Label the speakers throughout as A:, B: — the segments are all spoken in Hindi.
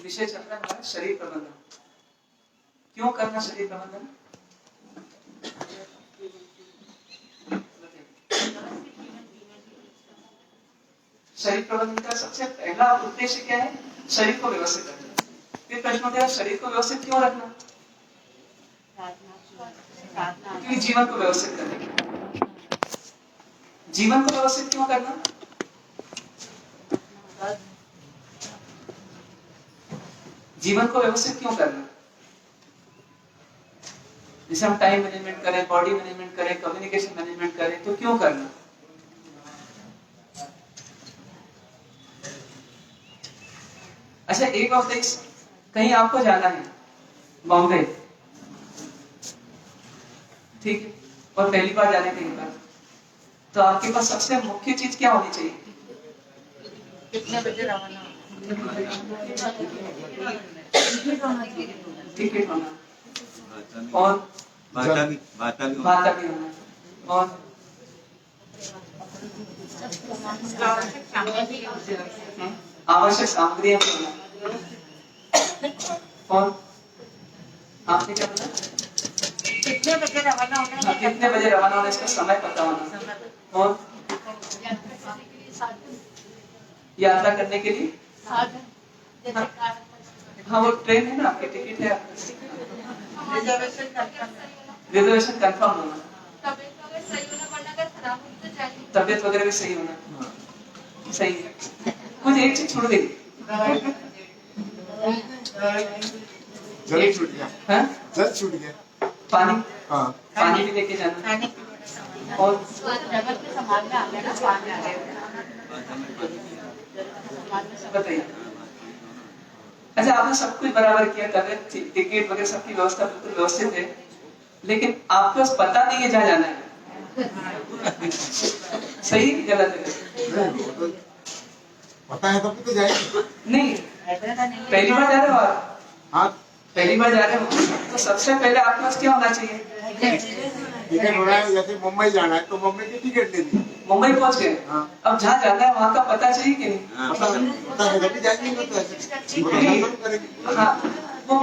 A: विषय चल रहा है हमारा शरीर प्रबंधन। क्यों करना शरीर प्रबंधन? शरीर प्रबंधन का सबसे पहला उद्देश्य क्या है? शरीर को व्यवस्थित रखना। फिर प्रश्न उठेगा शरीर को व्यवस्थित क्यों रखना? क्योंकि जीवन को व्यवस्थित करने के लिए। जीवन को व्यवस्थित क्यों करना? जीवन को व्यवस्थित क्यों करना? जैसे हम टाइम मैनेजमेंट करें, बॉडी मैनेजमेंट करें, कम्युनिकेशन मैनेजमेंट करें, तो क्यों करना? अच्छा एक और कहीं आपको जाना है बॉम्बे, ठीक है, और पहली बार जाने कहीं पर, तो आपके पास सबसे मुख्य चीज क्या होनी चाहिए?
B: कितने बजे रवाना?
A: टिकट होना और भाता भी होना और आवश्यक सामग्रियां भी होना और आपने क्या बोला?
B: कितने बजे रवाना होना?
A: कितने बजे रवाना होना, इसका समय पता होना और यात्रा करने के लिए हाँ वो ट्रेन है ना, आपकी टिकट है, रिजर्वेशन कंफर्म होना, तबियत वगैरह भी सही होना, सही है। कुछ एक चीज छोड़ गई,
C: जल छूट गया।
A: हाँ?
C: जल छूट गया।
A: पानी,
C: हाँ
A: पानी भी लेके जाना और बताइए। अच्छा आपने सब कुछ बराबर किया, तबियत टिकट वगैरह सबकी व्यवस्था बिल्कुल व्यवस्थित है, लेकिन आपको बस पता नहीं है जहाँ जाना है। सही है गलत है?
C: पता है तब तो जाएंगे।
A: नहीं, पहली बार जा रहे हो आप?
C: हाँ
A: पहली बार जा रहे हो तो सबसे पहले आपके पास क्या होना चाहिए?
C: टिकट हो रहा है, जैसे मुंबई जाना है तो मुंबई की टिकट ले ली।
A: मुंबई पहुंच गए,
C: हाँ।
A: अब जहाँ जाना है वहाँ का पता चाहिए कि नहीं?
C: पता है तभी जाएंगे तो ऐसे।
A: हाँ, वो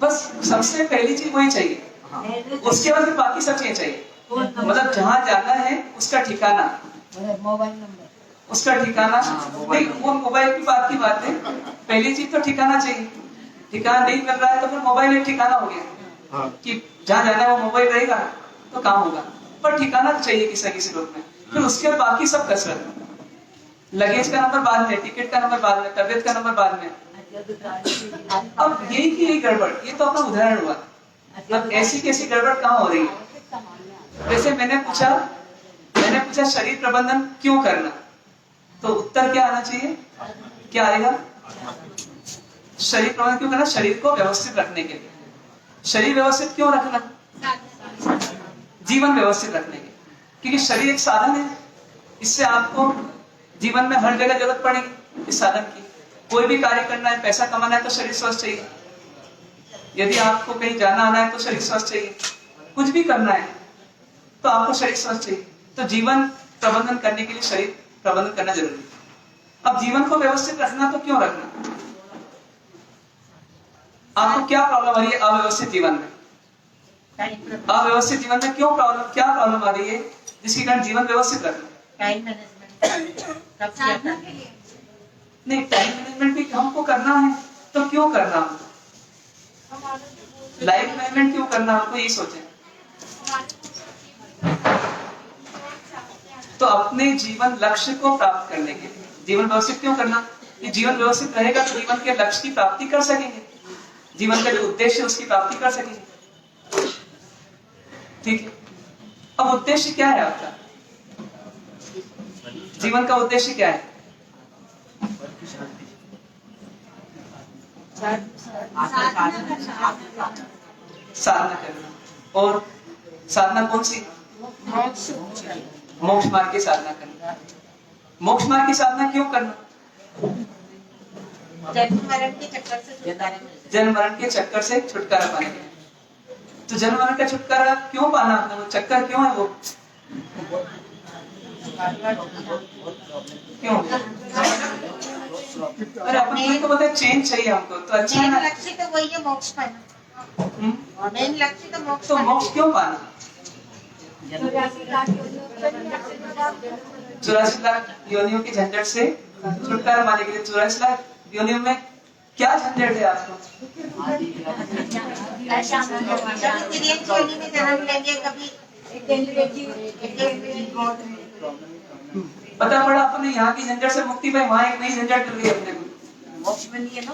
A: बस सबसे पहली चीज वही चाहिए।
C: हाँ।
A: उसके बाद फिर बाकी सब चीजें चाहिए। मतलब जहाँ जाना है उसका ठिकाना,
B: मोबाइल नंबर,
A: उसका ठिकाना नहीं, वो मोबाइल की बात है। पहली चीज तो ठिकाना चाहिए। ठिकाना नहीं मिल रहा है तो फिर मोबाइल एक ठिकाना हो गया।
C: हाँ।
A: कि जहाँ जाना है वो मोबाइल रहेगा तो काम होगा, पर ठिकाना चाहिए किसी रूप में। फिर उसके बाद बाकी सब कसरत, लगेज का नंबर बाद में, टिकट का नंबर बाद में, तबियत का नंबर बाद में। अब यही की यही गड़बड़, ये तो अपना उदाहरण हुआ। अब ऐसी कैसी गड़बड़ कहाँ हो रही है? जैसे मैंने पूछा शरीर प्रबंधन क्यों करना, तो उत्तर क्या आना चाहिए? क्या आएगा? शरीर प्रबंधन क्यों करना? शरीर को व्यवस्थित रखने के लिए। शरीर व्यवस्थित क्यों रखना? जीवन व्यवस्थित रखने के लिए, क्योंकि शरीर एक साधन है, इससे आपको जीवन में हर जगह जरूरत पड़ेगी इस साधन की। कोई भी कार्य करना है, पैसा कमाना है तो शरीर स्वस्थ चाहिए, यदि आपको कहीं जाना आना है तो शरीर स्वस्थ चाहिए, कुछ भी करना है तो आपको शरीर स्वस्थ चाहिए। तो जीवन प्रबंधन करने के लिए शरीर प्रबंधन करना जरूरी है। अब जीवन को व्यवस्थित रखना तो क्यों रखना? आपको क्या प्रॉब्लम आ रही है अव्यवस्थित जीवन में? अव्यवस्थित जीवन में क्या प्रॉब्लम आ रही है जिसके कारण जीवन व्यवस्थित रखना?
B: टाइम मैनेजमेंट
A: नहीं, टाइम मैनेजमेंट भी हमको करना है तो क्यों करना? लाइफ मैनेजमेंट क्यों करना, हमको यही सोचे। तो अपने जीवन लक्ष्य को प्राप्त करने के लिए जीवन व्यवस्थित क्यों करना? कि जीवन व्यवस्थित रहेगा तो जीवन के लक्ष्य की प्राप्ति कर सकेंगे, जीवन का जो उद्देश्य उसकी प्राप्ति कर सकेंगे। ठीक है, अब उद्देश्य क्या है आपका? जीवन का उद्देश्य क्या है? साधना करना। और साधना कौन सी? मोक्ष मार्ग की साधना करना। मोक्ष मार्ग की साधना क्यों करना?
B: जन्म मरण के चक्कर से
A: छुटकारा पाने के लिए। तो जन्म मरण का छुटकारा क्यों पाना आपने? वो चक्कर क्यों है? वो क्यों? और अपन को बोलते चेंज चाहिए हमको, तो अच्छा है
B: मेन
A: ना।
B: लक्ष्य तो वही है, मोक्ष पाना। मेन लक्ष्य तो मोक्ष
A: तो
B: पाना।
A: मोक्ष क्यों पाना? 84 लाख योनियों की झंझट से छुटकारा पाने के लिए 84 लाख योनियों में क्या झंझट है आपको?
B: कभी तिर्यक योनि में जन्म लेंगे, कभी
A: पता पड़ा अपने यहाँ की झंझट से मुक्ति पाई, वहाँ एक नई झंझट मिल गई अपने को।
B: मोक्ष में नहीं है ना,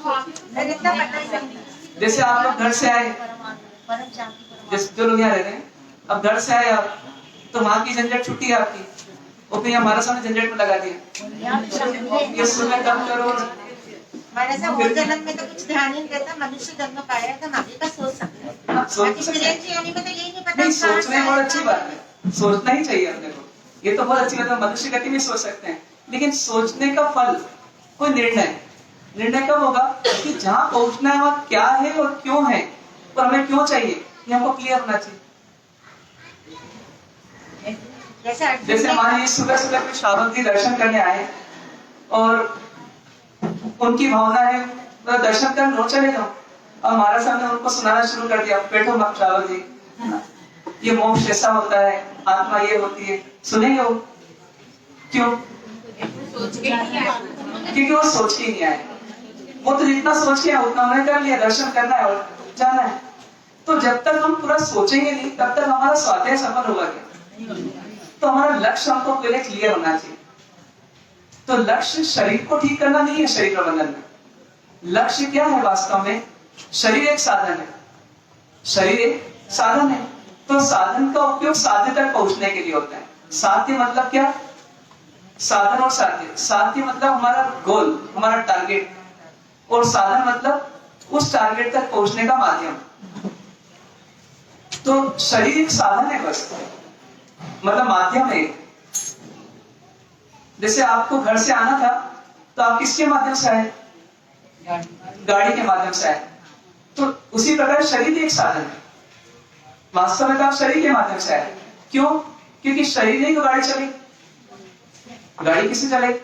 B: इतना पता ही नहीं।
A: जैसे आप लोग घर से आए,
B: परम शांति,
A: जैसे जो लोग यहाँ रह रहे हैं, अब घर से आए आप, तो वहाँ की झंझट छुट्टी है आपकी, वो फिर हमारा सामने झंझट में लगा दिया, ये सुबह कम करो।
B: हमारे साथ वो जन्म में तो कुछ ध्यान ही नहीं रहता, मनुष्य जन्म पाया तो हम आगे का सोच सकते हैं।
A: हाँ, सोच
B: बाकी
A: सकते
B: तिर्यक
A: हैं।
B: योनि में तो यही नहीं पता।
A: नहीं, सोचना बहुत अच्छी बात है, सोचना ही चाहिए अपने को, ये तो बहुत अच्छी बात है, मनुष्य गति में सोच सकते हैं, लेकिन सोचने का फल कोई निर्णय कब होगा कि जहाँ पहुंचना है वहाँ क्या है और क्यों है और हमें क्यों चाहिए, ये हमको क्लियर होना चाहिए। जैसे मान लीजिए सुबह सुबह कोई श्रावक जी दर्शन करने आए और उनकी भावना है मैं दर्शन कर लो चले जाऊं, और हमारा सामने उनको सुनाना शुरू कर दिया, बैठो मत श्रावक जी, ये मोक्ष ऐसा होता है, आत्मा ये होती है, सुनेंगे वो? क्यों? क्योंकि वो सोच के नहीं आए, वो तो जितना सोच के उतना उन्होंने कर लिया, दर्शन करना है और जाना है। तो जब तक हम पूरा सोचेंगे नहीं तब तक हमारा स्वाध्याय सफल होगा क्या? तो हमारा लक्ष्य हमको पहले क्लियर होना चाहिए। तो लक्ष्य शरीर को ठीक करना नहीं है, शरीर प्रबंधन में लक्ष्य क्या है वास्तव में? शरीर एक साधन है, शरीर एक साधन है, तो साधन का उपयोग साध्य तक पहुंचने के लिए होता है। साध्य मतलब क्या? साधन और साध्य, साध्य मतलब हमारा गोल, हमारा टारगेट, और साधन मतलब उस टारगेट तक पहुंचने का माध्यम। तो शरीर एक साधन है बस, मतलब माध्यम है। जैसे आपको घर से आना था तो आप किसके माध्यम से आए? गाड़ी के माध्यम से आए। तो उसी प्रकार शरीर एक साधन है, वास्तव में तो आप शरीर के माध्यम से आए। क्यों? क्योंकि शरीर नहीं तो गाड़ी चलेगी। गाड़ी किससे चलेगी?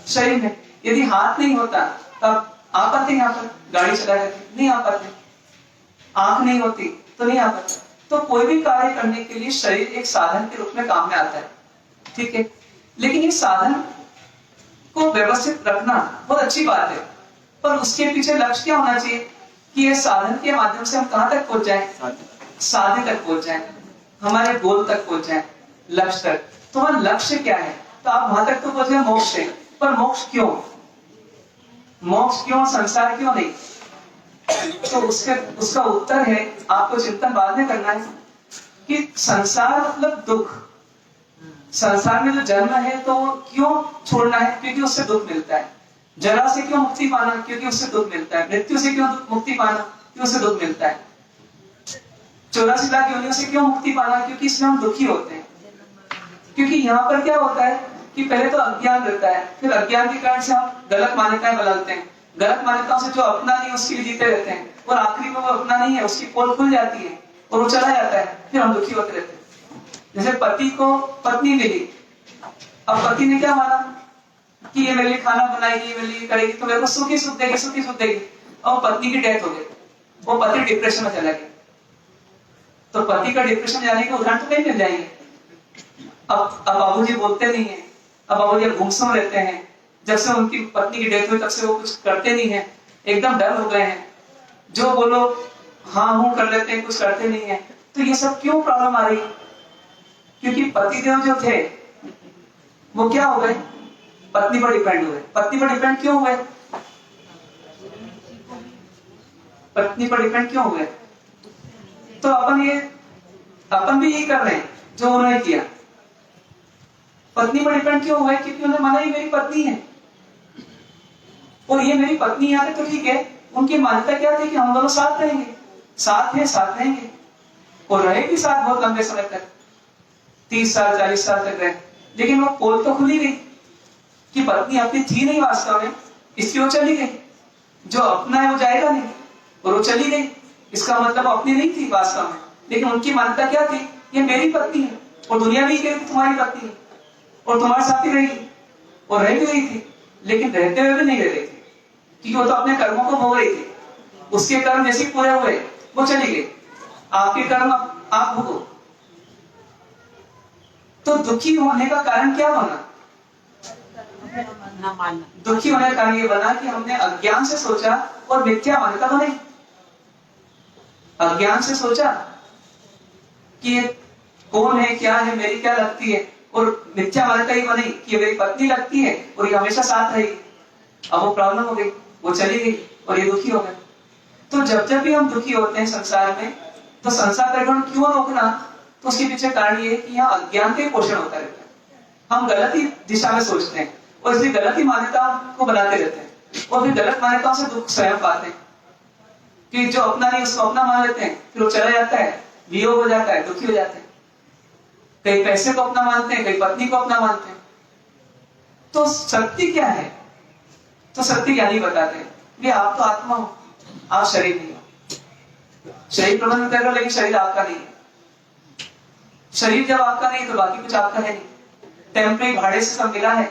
A: शरीर में। यदि हाथ नहीं होता तब आ पाते यहाँ पर, गाड़ी चला जाती, नहीं आ पाते। आंख नहीं होती तो नहीं आ पाते। तो कोई भी कार्य करने के लिए शरीर एक साधन के रूप में काम में आता है, ठीक है। लेकिन ये साधन को व्यवस्थित रखना बहुत अच्छी बात है, पर उसके पीछे लक्ष्य क्या होना चाहिए कि ये साधन के माध्यम से हम कहां तक पहुंच जाएं? साध्य तक पहुंच जाएं, हमारे गोल तक पहुंच जाएं, लक्ष्य तक। तो हमारा लक्ष्य क्या है? तो आप वहां तक तो पहुंच गए, मोक्ष है, पर मोक्ष क्यों? मोक्ष क्यों, संसार क्यों नहीं? तो उसका उत्तर है, आपको चिंतन बाद में करना है कि संसार मतलब दुख। संसार में जो जन्म है तो क्यों छोड़ना है? क्योंकि उससे दुख मिलता है। जरा से क्यों मुक्ति पाना? क्योंकि उससे दुख मिलता है। मृत्यु से क्यों मुक्ति पाना? क्योंकि उससे दुख मिलता है। 84 लाख योनियों से क्यों मुक्ति पाना? क्योंकि इसमें हम दुखी होते हैं। क्योंकि यहाँ पर क्या होता है कि पहले तो अज्ञान रहता है, फिर अज्ञान के कारण से हम गलत मान्यताएं बदलते हैं, गलत मान्यताओं से जो अपना नहीं उसके लिए जीते रहते हैं, और आखिरी में वो अपना नहीं है उसकी पोल खुल जाती है और वो चला जाता है, फिर हम दुखी होते रहते हैं। जैसे पति को पत्नी मिली, अब पति ने क्या माना कि ये मेरे लिए खाना बनाएगी, मेरे लिए करेगी, तो मेरे को सुखी सुख देगी, सुखी सुख देगी। और पत्नी की डेथ हो गई, वो पति डिप्रेशन में चला गया। तो पति का डिप्रेशन जाने के उदाहरण तो नहीं मिल जाएंगे। अब बाबूजी बोलते नहीं है, अब बाबूजी गुमसुम रहते हैं। जब से उनकी पत्नी की डेथ हुई तब से वो कुछ करते नहीं है, एकदम डर हो गए हैं। जो बोलो हाँ हूं कर लेते हैं, कुछ करते नहीं है। तो ये सब क्यों प्रॉब्लम आ रही? क्योंकि पतिदेव जो थे वो क्या हो गए? पत्नी पर डिपेंड हुए। पत्नी पर डिपेंड क्यों हुए? पत्नी पर डिपेंड क्यों हुए? तो अपन भी यही कर रहे हैं जो उन्होंने किया। पत्नी पर डिपेंड क्यों हुए? क्योंकि उन्होंने माना ये मेरी पत्नी है और ये मेरी पत्नी यहाँ तो ठीक है। उनकी मान्यता क्या थी कि हम दोनों साथ रहेंगे, साथ रहेंगे, और रहे भी साथ बहुत लंबे समय तक, 30 साल 40 साल तक रहे। लेकिन वो पोल तो खुली गई कि पत्नी अपनी थी नहीं वास्तव में, इसलिए वो चली गई। जो अपना है वो जाएगा नहीं, और वो चली गई, इसका मतलब वो अपनी नहीं थी वास्तव में। लेकिन उनकी मान्यता क्या थी? ये मेरी पत्नी है, और दुनिया भी कह रही तुम्हारी पत्नी है, और तुम्हारे साथ ही रहेगी, और रह भी रही थी, लेकिन रहते हुए भी नहीं रह रही थी। क्योंकि वो तो अपने कर्मों को भोग रही थी, उसके कर्म जैसे पूरे हुए वो चली गई, आपके कर्म आप भोगो। तो दुखी होने का कारण क्या बना? दुखी होने का कारण ये बना कि हमने अज्ञान से सोचा और मिथ्या मान्यता बनाई। अज्ञान से सोचा कि ये कौन है, क्या है, मेरी क्या लगती है, और मिथ्या मान्यता ही बनी कि ये मेरी पत्नी लगती है और ये हमेशा साथ रहेगी। अब वो प्रॉब्लम हो गई, वो चली गई और ये दुखी हो गए। तो जब भी हम दुखी होते हैं संसार में, तो संसार का गुण क्यों रोकना? तो उसके पीछे कारण ये है कि यहाँ अज्ञान का पोषण होता रहता है। हम गलत ही दिशा में सोचते हैं और इसलिए गलत ही मान्यता को बनाते रहते हैं और फिर गलत मान्यताओं से दुख स्वयं पाते हैं कि जो अपना नहीं उसको अपना मान लेते हैं, फिर वो चला जाता है, वियोग हो जाता है, दुखी हो जाते हैं। कई पैसे को अपना मानते हैं, कई पत्नी को अपना मानते हैं। तो सत्य क्या है? तो सत्य ज्ञानी बताते हैं कि आप तो आत्मा हो, आप शरीर नहीं हो। शरीर प्रबंधन कर रहे हो लेकिन शरीर आपका नहीं है। शरीर जब आपका नहीं तो बाकी कुछ आपका है नहीं। टेम्परेरी भाड़े से सब मिला है,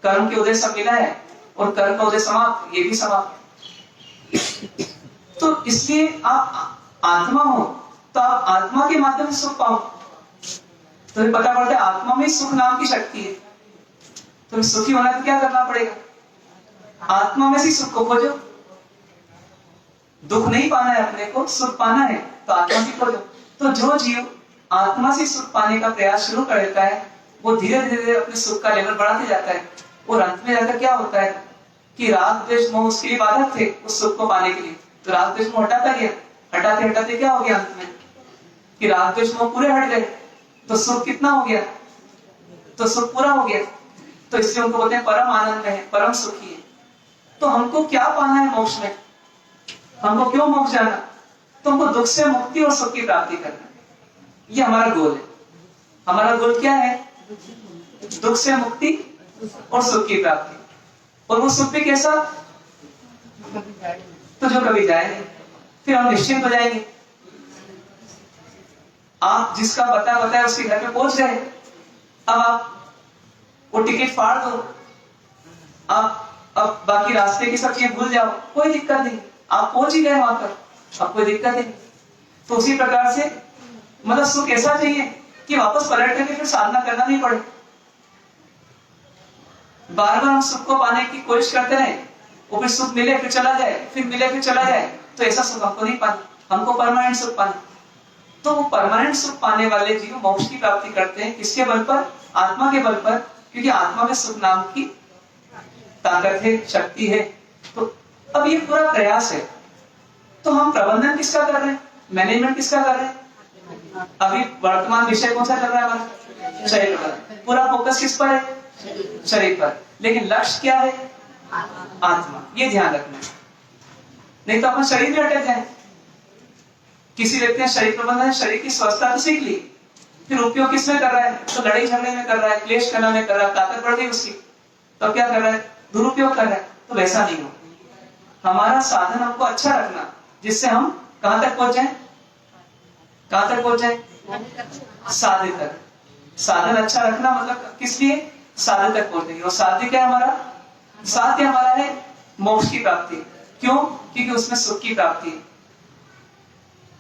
A: कर्म के उदय सब मिला है और कर्म का उदय समाप्त, ये भी समाप्त। तो इसलिए आप आत्मा हो तो आप आत्मा के माध्यम से सुख पाओ। तो पता पड़ता है आत्मा में सुख नाम की शक्ति है। तो सुखी होना तो क्या करना पड़ेगा? आत्मा में से सुख को खोजो। दुख नहीं पाना है अपने को, सुख पाना है तो आत्मा की खोजो। तो जो जीव आत्मा से सुख पाने का प्रयास शुरू कर देता है, वो धीरे धीरे अपने सुख का लेवल बढ़ाते जाता है और अंत में जाकर क्या होता है कि राग द्वेष मोह उसके लिए बाधक थे उस सुख को पाने के लिए, तो राग द्वेष मोह हटाता गया। हटाते हटाते क्या हो गया अंत में कि राग द्वेष मोह पूरे हट गए, तो सुख कितना हो गया? तो सुख पूरा हो गया। तो इसलिए उनको बोलते हैं परम आनंद है, परम सुखी है। तो हमको क्या पाना है मोक्ष में? हमको क्यों मोक्ष जाना? तो हमको दुख से मुक्ति और सुख की प्राप्ति करना है। ये हमारा गोल है। हमारा गोल क्या है? दुख से मुक्ति और सुख की प्राप्ति। और वो सुख भी कैसा? तो जो कभी जाएंगे फिर हम निश्चिंत हो जाएंगे। आप जिसका बताया उसके घर पे पहुंच गए, अब आप वो टिकट फाड़ दो, आप अब बाकी रास्ते की सब चीजें भूल जाओ, कोई दिक्कत नहीं, आप पहुंच ही गए वहां पर, अब कोई दिक्कत नहीं। तो उसी प्रकार से मतलब सुख ऐसा चाहिए कि वापस पलट करके फिर साधना करना नहीं पड़े। बार बार हम सुख को पाने की कोशिश करते रहे, वो फिर सुख मिले फिर चला जाए, फिर मिले फिर चला जाए, तो ऐसा सुख हमको नहीं पाना। हमको परमानेंट सुख पाना। तो वो परमानेंट सुख पाने वाले जीव मोक्ष की प्राप्ति करते हैं। किसके बल पर? आत्मा के बल पर, क्योंकि आत्मा में सुख नाम की ताकत है, शक्ति है। तो अब ये पूरा प्रयास है। तो हम प्रबंधन किसका कर रहे हैं? मैनेजमेंट किसका कर रहे हैं? अभी वर्तमान विषय कौन सा चल रहा है हमारा? शरीर पर। पूरा फोकस किस पर है? शरीर पर। लेकिन लक्ष्य क्या है? आत्मा। ये ध्यान रखना है, नहीं तो अपन शरीर में अटक जाए। किसी व्यक्ति ने शरीर प्रबंधन, शरीर की स्वस्थता तो सीख ली, फिर उपयोग किसमें कर रहा है? तो लड़ाई झगड़े में कर रहा है, क्लेश करने में कर रहा है, ताकत बढ़ गई उसकी, तो क्या कर रहा है? दुरुपयोग कर रहा है। तो वैसा नहीं हो। हमारा साधन हमको अच्छा रखना, जिससे हम कहां तक पहुंच जाए? कहां तक पहुंच जाए? साधे तक। साधन अच्छा रखना मतलब किस लिए? साधे तक पहुंचेंगे। और साध्य क्या है हमारा? साध्य हमारा है मोक्ष की प्राप्ति। क्यों? क्योंकि उसमें सुख की प्राप्ति है।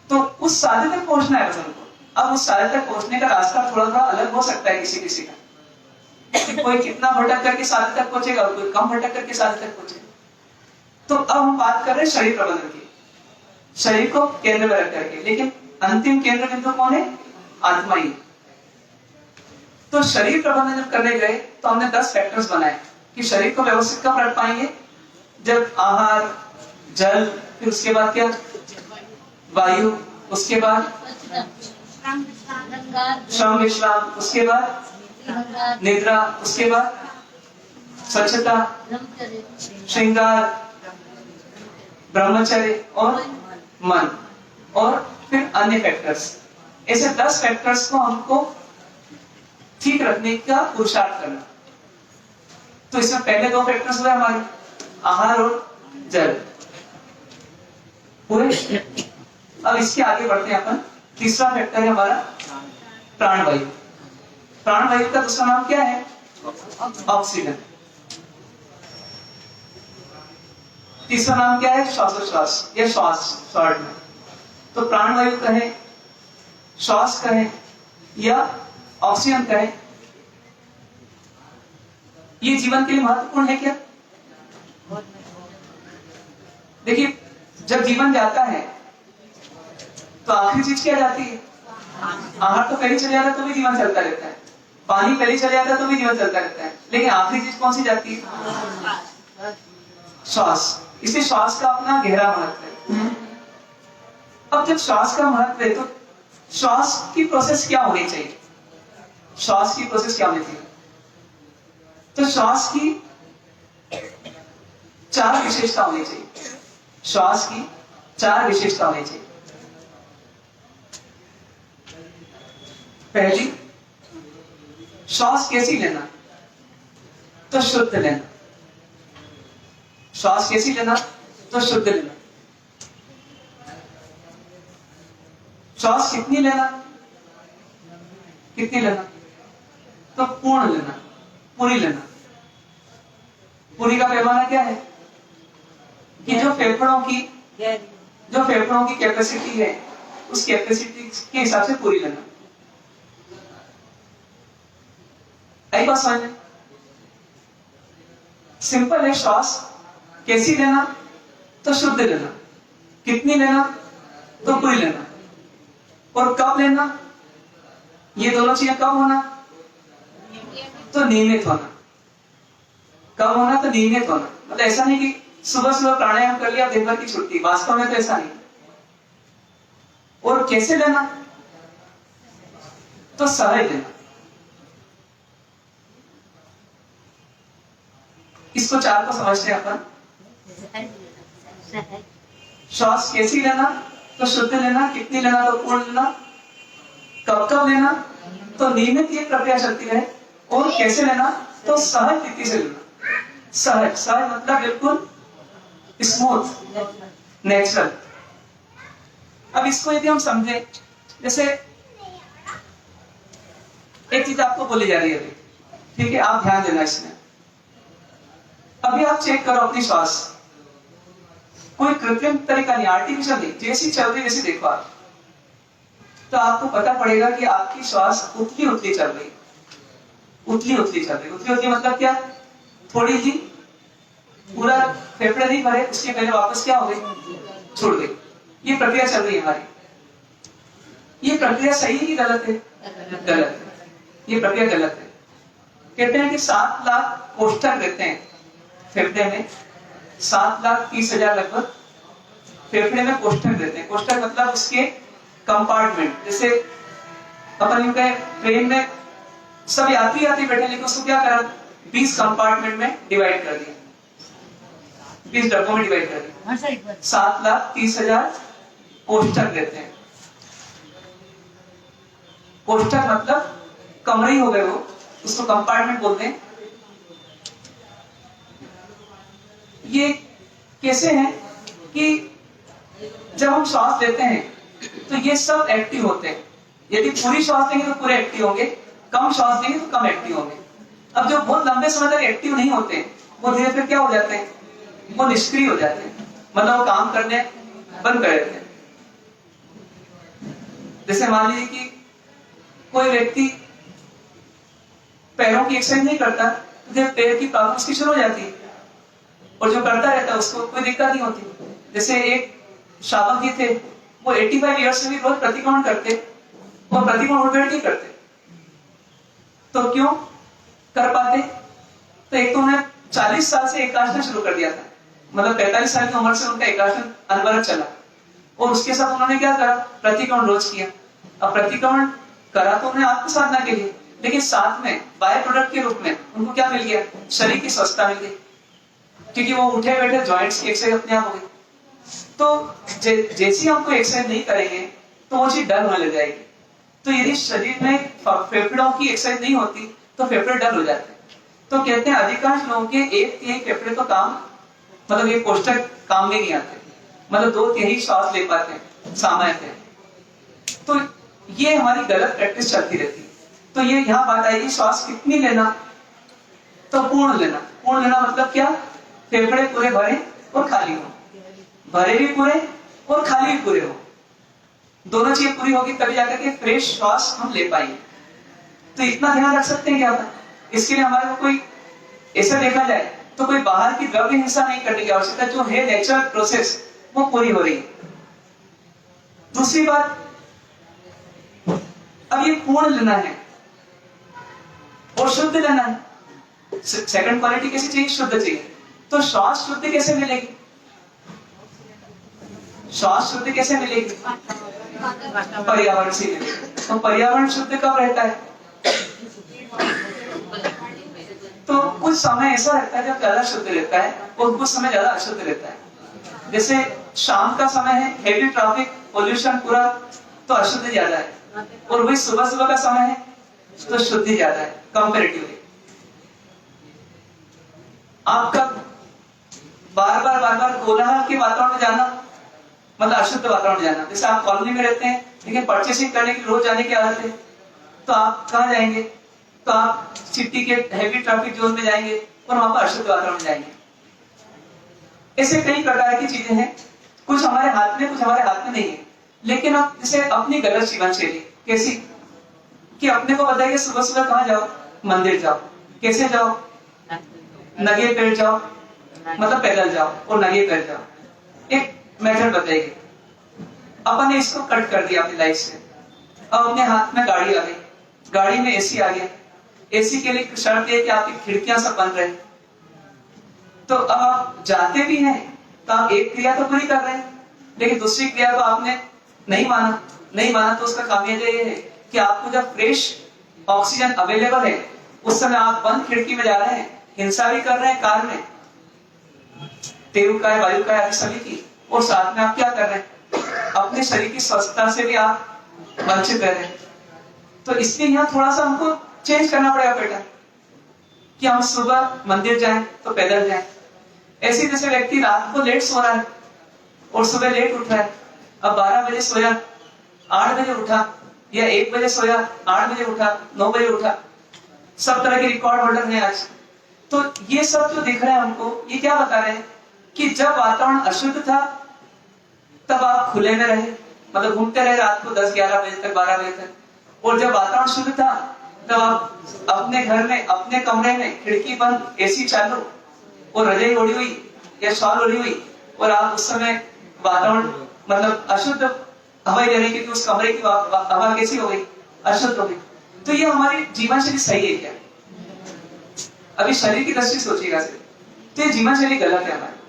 A: तो उस साधे तक पहुंचना है बस हमको। अब उस साधे तक पहुंचने का रास्ता थोड़ा थोड़ा अलग हो सकता है किसी किसी का। कोई कितना भटक करके साधे तक पहुंचेगा और कोई कम भटक करके साधे तक पहुंचेगा। तो अब हम बात कर रहे हैं शरीर प्रबंधन की, शरीर को केंद्र में रख करके। लेकिन अंतिम केंद्र बिंदु कौन है? आत्मा ही। तो शरीर प्रबंधन जब करने गए तो हमने 10 फैक्टर्स बनाए कि शरीर को व्यवस्थित कब रख पाएंगे? जब आहार, जल, फिर उसके बाद क्या? वायु, उसके बाद श्रम विश्राम, उसके बाद निद्रा, उसके बाद स्वच्छता, श्रृंगार, ब्रह्मचर्य और मन, और फिर अन्य फैक्टर्स। ऐसे 10 फैक्टर्स को हमको ठीक रखने का पुरुषार्थ करना। तो इसमें पहले 2 फैक्टर्स हुए हमारे, आहार और जल हुए। अब इसके आगे बढ़ते हैं अपन। तीसरा फैक्टर है हमारा प्राणवायु। प्राणवायु का दूसरा नाम क्या है? ऑक्सीजन। तीसरा नाम क्या है? श्वासोश्वास या श्वास शॉर्ट में। तो प्राणवायु कहें, श्वास कहें या ऑक्सीजन कहें, ये जीवन के लिए महत्वपूर्ण है क्या? देखिए, जब जीवन जाता है तो आखिरी चीज क्या जाती है? आहार तो पहले चले जाता है तो भी जीवन चलता रहता है, पानी पहले चले जाता है तो भी जीवन चलता रहता है, लेकिन आखिरी चीज कौन सी जाती है? श्वास। इसलिए श्वास का अपना गहरा महत्व है। अब जब श्वास का महत्व है तो श्वास की प्रोसेस क्या होनी चाहिए? श्वास की प्रोसेस क्या होनी चाहिए? तो श्वास की 4 विशेषता होनी चाहिए। श्वास की 4 विशेषता होनी चाहिए। पहली, श्वास कैसी लेना? तो शुद्ध लेना। श्वास कैसी लेना? तो शुद्ध लेना। श्वास कितनी लेना? कितनी लेना? तो पूर्ण लेना, पूरी लेना। पूरी का पैमाना क्या है? कि जो फेफड़ों की कैपेसिटी है, उस कैपेसिटी के हिसाब से पूरी लेना। आई बात समझ में? सिंपल है। श्वास कैसी लेना? तो शुद्ध लेना। कितनी लेना? तो पूरी लेना। और कब लेना? ये दोनों चीजें कब होना? तो नियमित होना। कब होना? तो नियमित होना। मतलब ऐसा नहीं कि सुबह सुबह प्राणायाम कर लिया दिन भर की छुट्टी, वास्तव में तो ऐसा नहीं। और कैसे लेना? तो सहज लेना। इसको 4 को समझते हैं अपन। श्वास कैसी लेना? तो शुद्ध लेना। कितनी लेना? तो पूर्ण लेना। कब कब लेना? तो नियमित ये प्रक्रिया चलती रहे। और कैसे लेना? तो सहज रीति से लेना। सहज, सहज मतलब बिल्कुल स्मूथ, नेचुरल। अब इसको यदि हम समझे, जैसे एक चीज आपको बोली जा रही है अभी, ठीक है, आप ध्यान देना इसमें। अभी आप चेक करो अपनी श्वास, कोई कृत्रिम तरीका नहीं, आर्टिफिशियल नहीं, जैसी चल रही वैसी देखो आप, तो आपको पता पड़ेगा कि आपकी श्वास उतली उतली चल रही, उतली उतली चल रही। उतली उतली मतलब क्या? थोड़ी सी पूरा फेफड़े नहीं भरे, उसके पहले वापस क्या हो गई? छोड़ गई। ये प्रक्रिया चल रही है हमारी। ये प्रक्रिया सही है कि गलत है? गलत है। ये प्रक्रिया गलत है। कहते हैं कि 7 लाख कोष्ठक रहते हैं फेफड़े में, 7,30,000 लगभग फेफड़े में कोष्ठक रहते हैं। कोष्ठक मतलब उसके कंपार्टमेंट। जैसे अपन यूं कहें, ट्रेन में सब यात्री बैठे, लेकिन उसको क्या करा? 20 कंपार्टमेंट में डिवाइड कर दिया, 20 डब्बों में डिवाइड कर दिया। 7,30,000 कोष्ठक रहते हैं। कोष्ठक मतलब कमरे हो गए वो, उसको कंपार्टमेंट बोलते हैं। ये कैसे हैं कि जब हम श्वास लेते हैं तो ये सब एक्टिव होते हैं। यदि पूरी श्वास लेंगे तो पूरे एक्टिव होंगे, कम श्वास लेंगे तो कम एक्टिव होंगे। अब जो बहुत लंबे समय तक एक्टिव नहीं होते हैं, वो धीरे धीरे क्या हो जाते हैं? वो निष्क्रिय हो जाते हैं, मतलब वो काम करने बंद कर देते हैं। जैसे मान लीजिए कि कोई व्यक्ति पैरों की एक्सरसाइज नहीं करता, तो पैर की प्रॉब्लम उसकी शुरू हो जाती है, और जो करता रहता है उसको कोई दिक्कत नहीं होती। जैसे एक शावक जी थे, वो 85 ईयर्स से भी रोज प्रतिक्रमण करते, और प्रतिक्रमण उठ बैठ नहीं करते। तो क्यों कर पाते? तो एक तो उन्हें 40 साल से एकासन शुरू कर दिया था, मतलब 45 साल की उम्र से उनका एकासन अनवरत चला, और उसके साथ उन्होंने क्या करा? प्रतिक्रमण रोज किया। अब प्रतिक्रमण करा तो उन्हें आत्म साधना के लिए, लेकिन साथ में बाय प्रोडक्ट के रूप में उनको क्या मिल गया? शरीर की स्वस्थता मिल गई, क्योंकि वो उठे बैठे जॉइंट्स की एक्सरसाइज अपने आप हो गई। तो जैसी हम कोई एक्सरसाइज नहीं करेंगे तो वो चीज डल होने लग जाएगी। तो यदि शरीर में फेफड़ों की एक्सरसाइज नहीं होती तो फेफड़े डल हो जाते हैं। तो कहते हैं अधिकांश लोगों के 1/3 फेफड़े तो काम, मतलब ये कोष्ठक काम में नहीं आते, मतलब 2/3 श्वास ले पाते हैं सामान्यतः। तो ये हमारी गलत प्रैक्टिस चलती रहती है। तो ये यहाँ बात आएगी, श्वास कितनी लेना? तो पूर्ण लेना। पूर्ण लेना मतलब क्या? फेफड़े पूरे भरे, और खाली हो, भरे भी पूरे और खाली भी पूरे हो। दोनों चीजें पूरी होगी तभी जाकर के फ्रेश श्वास हम ले पाएंगे। तो इतना ध्यान रख सकते हैं क्या होता है? इसके लिए हमारे को कोई ऐसा देखा जाए तो कोई बाहर की द्रव्य हिंसा नहीं करने की आवश्यकता, जो है नेचुरल प्रोसेस वो पूरी हो रही है। दूसरी बात, अब ये पूर्ण लेना है और शुद्ध लेना है। सेकंड क्वालिटी कैसी चाहिए? शुद्ध चाहिए। तो श्वास शुद्ध कैसे मिलेगी? श्वास शुद्ध कैसे मिलेगी? पर्यावरण से मिलेगी। तो पर्यावरण शुद्ध कब रहता है? तो कुछ समय ऐसा रहता है जब ज्यादा शुद्ध रहता है और कुछ समय ज्यादा अशुद्ध रहता है। जैसे शाम का समय है, हेवी ट्रैफिक, पोल्यूशन पूरा, तो अशुद्ध ज्यादा है। और वही सुबह सुबह का समय है तो शुद्धि ज्यादा है कंपैरेटिवली। आपका बार बार कोलाहल के वातावरण में जाना मतलब अशुद्ध वातावरण में जाना। जैसे आप कॉलोनी में रहते हैं लेकिन परचेसिंग करने की रोज जाने की आदत है, तो आप कहाँ जाएंगे? तो आप सिटी के हेवी ट्रैफिक जोन में जाएंगे और वहां पर अशुद्ध वातावरण में जाएंगे। ऐसे कई प्रकार की चीजें हैं, कुछ हमारे हाथ में, कुछ हमारे हाथ में नहीं है। लेकिन आप जैसे अपनी गलत जीवन शैली कैसी कि अपने को बताइए सुबह सुबह कहाँ जाओ? मंदिर जाओ। कैसे जाओ? नंगे पैर जाओ, मतलब पैदल जाओ और नंगे पैर जाओ। एक मेथड बताइए। अपन ने इसको कट कर दिया अपनी लाइफ से। अब अपने हाथ में गाड़ी आ गई, गाड़ी में एसी आ गया। एसी के लिए शर्त है कि आपकी खिड़कियां सब बंद रहे। तो अब आप जाते भी हैं तो आप एक क्रिया तो पूरी कर रहे हैं, लेकिन दूसरी क्रिया को आपने नहीं माना तो उसका खामियाजा ये है कि आपको जब फ्रेश ऑक्सीजन अवेलेबल है उस समय आप बंद खिड़की में जा रहे हैं, हिंसा भी कर रहे हैं कार में, तेरुकाय वायुकाय आदि सभी की, और साथ में आप क्या कर रहे हैं? अपने शरीर की स्वस्थता से भी आप वंचित रह रहे हैं। तो इसलिए यहाँ थोड़ा सा हमको चेंज करना पड़ेगा बेटा, कि हम सुबह मंदिर जाएं तो पैदल जाएं। ऐसे जैसे व्यक्ति रात को लेट सो रहा है और सुबह लेट उठ रहा है, अब 12 बजे सोया 8 बजे उठा, या 1 बजे सोया 8 बजे उठा, 9 बजे उठा, सब तरह के रिकॉर्ड होल्डर हैं आज। तो ये सब जो दिख रहा है हमको, ये क्या बता रहे हैं कि जब वातावरण अशुद्ध था तब आप खुले में रहे, मतलब घूमते रहे रात को 10-11 बजे तक, 12 बजे तक। और जब वातावरण शुद्ध था तब आप अपने घर में, अपने कमरे में खिड़की बंद, एसी चालू और रजाई ओढ़ी हुई या शॉल ओढ़ी हुई, और आप उस समय वातावरण मतलब अशुद्ध हवा लेने की, उस कमरे की हवा कैसी हो गई? अशुद्ध हो गई। तो ये हमारी जीवन शैली सही है क्या? अभी शरीर की दृष्टि सोचिएगा सिर्फ, तो ये जीवन शैली गलत है हमारी।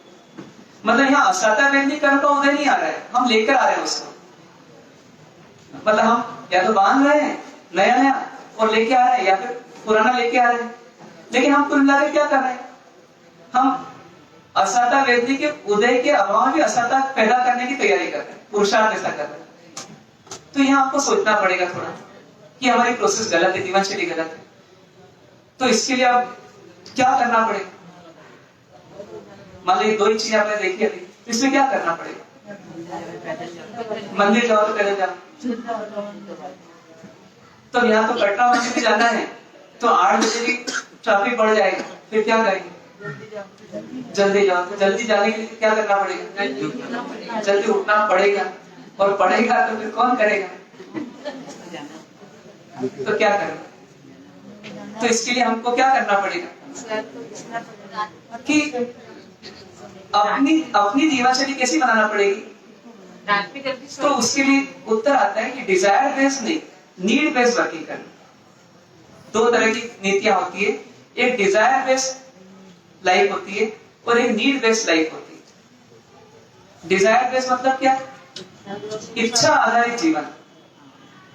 A: मतलब यहाँ असाता व्यक्ति कर्म का उदय नहीं आ रहा है, हम लेकर आ रहे हैं उसको। मतलब हम या तो बांध रहे हैं नया और लेके आ रहे हैं, या फिर पुराना लेके आ रहे हैं। लेकिन हम कुल मिलाकर क्या कर रहे हैं? हम असाता व्यक्ति के उदय के अभाव में असाता पैदा करने की तैयारी कर रहे हैं, पुरुषार्थ ऐसा कर रहे हैं। तो यहाँ आपको सोचना पड़ेगा थोड़ा कि हमारी प्रोसेस गलत है, जीवन शैली गलत है। तो इसके लिए आप क्या करना पड़ेगा? मान लीजिए 2 ही चीजें आपने देखी अभी, इसमें क्या करना पड़ेगा? मंदिर जाओ तो पैदल जाओ। तो यहाँ तो कटरा मंदिर जाना है तो 8 बजे की ट्रैफिक बढ़ जाएगा, फिर क्या करेंगे? जल्दी जाओ। तो जल्दी जाने के लिए क्या करना पड़ेगा? जल्दी उठना पड़ेगा, और पड़ेगा तो फिर कौन करेगा? तो क्या करें? तो इसके लिए हमको क्या करना पड़ेगा कि अपनी जीवन शैली कैसी बनाना पड़ेगी? तो उसके लिए उत्तर आता है कि डिजायर बेस्ड नहीं, नीड बेस्ड वर्किंग करना। 2 तरह की नीतियां होती है, एक डिजायर बेस्ड लाइफ होती है और एक नीड बेस्ड लाइफ होती है। डिजायर बेस्ड मतलब क्या? इच्छा आधारित जीवन,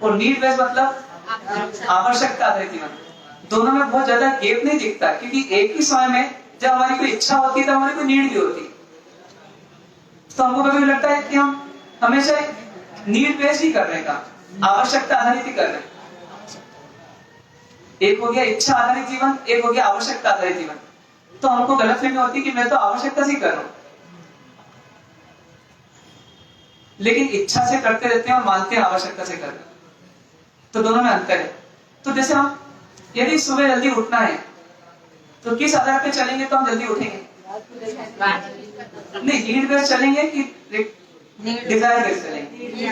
A: और नीड बेस्ड मतलब आवश्यकता आधारित जीवन। दोनों में बहुत ज्यादा गैप नहीं दिखता, क्योंकि एक ही समय में जब हमारी कोई इच्छा होती है तो हमारी कोई नीड भी होती है। तो हमको कभी लगता है कि हम हमेशा नीड बेस्ड ही कर रहे हैं काम, आवश्यकता आधारित ही कर रहे हैं। एक हो गया इच्छा आधारित जीवन, एक हो गया आवश्यकता आधारित जीवन। तो हमको गलतफहमी होती है कि मैं तो आवश्यकता से कर रहा हूं, लेकिन इच्छा से करते रहते हैं और मानते हैं आवश्यकता से कर रहे हैं। तो दोनों में अंतर है। तो जैसे हम यदि सुबह जल्दी उठना है तो किस आधार पे चलेंगे तो हम जल्दी उठेंगे? नहीं, नीड बेस्ड चलेंगे कि डिजायर बेस्ड चलेंगे?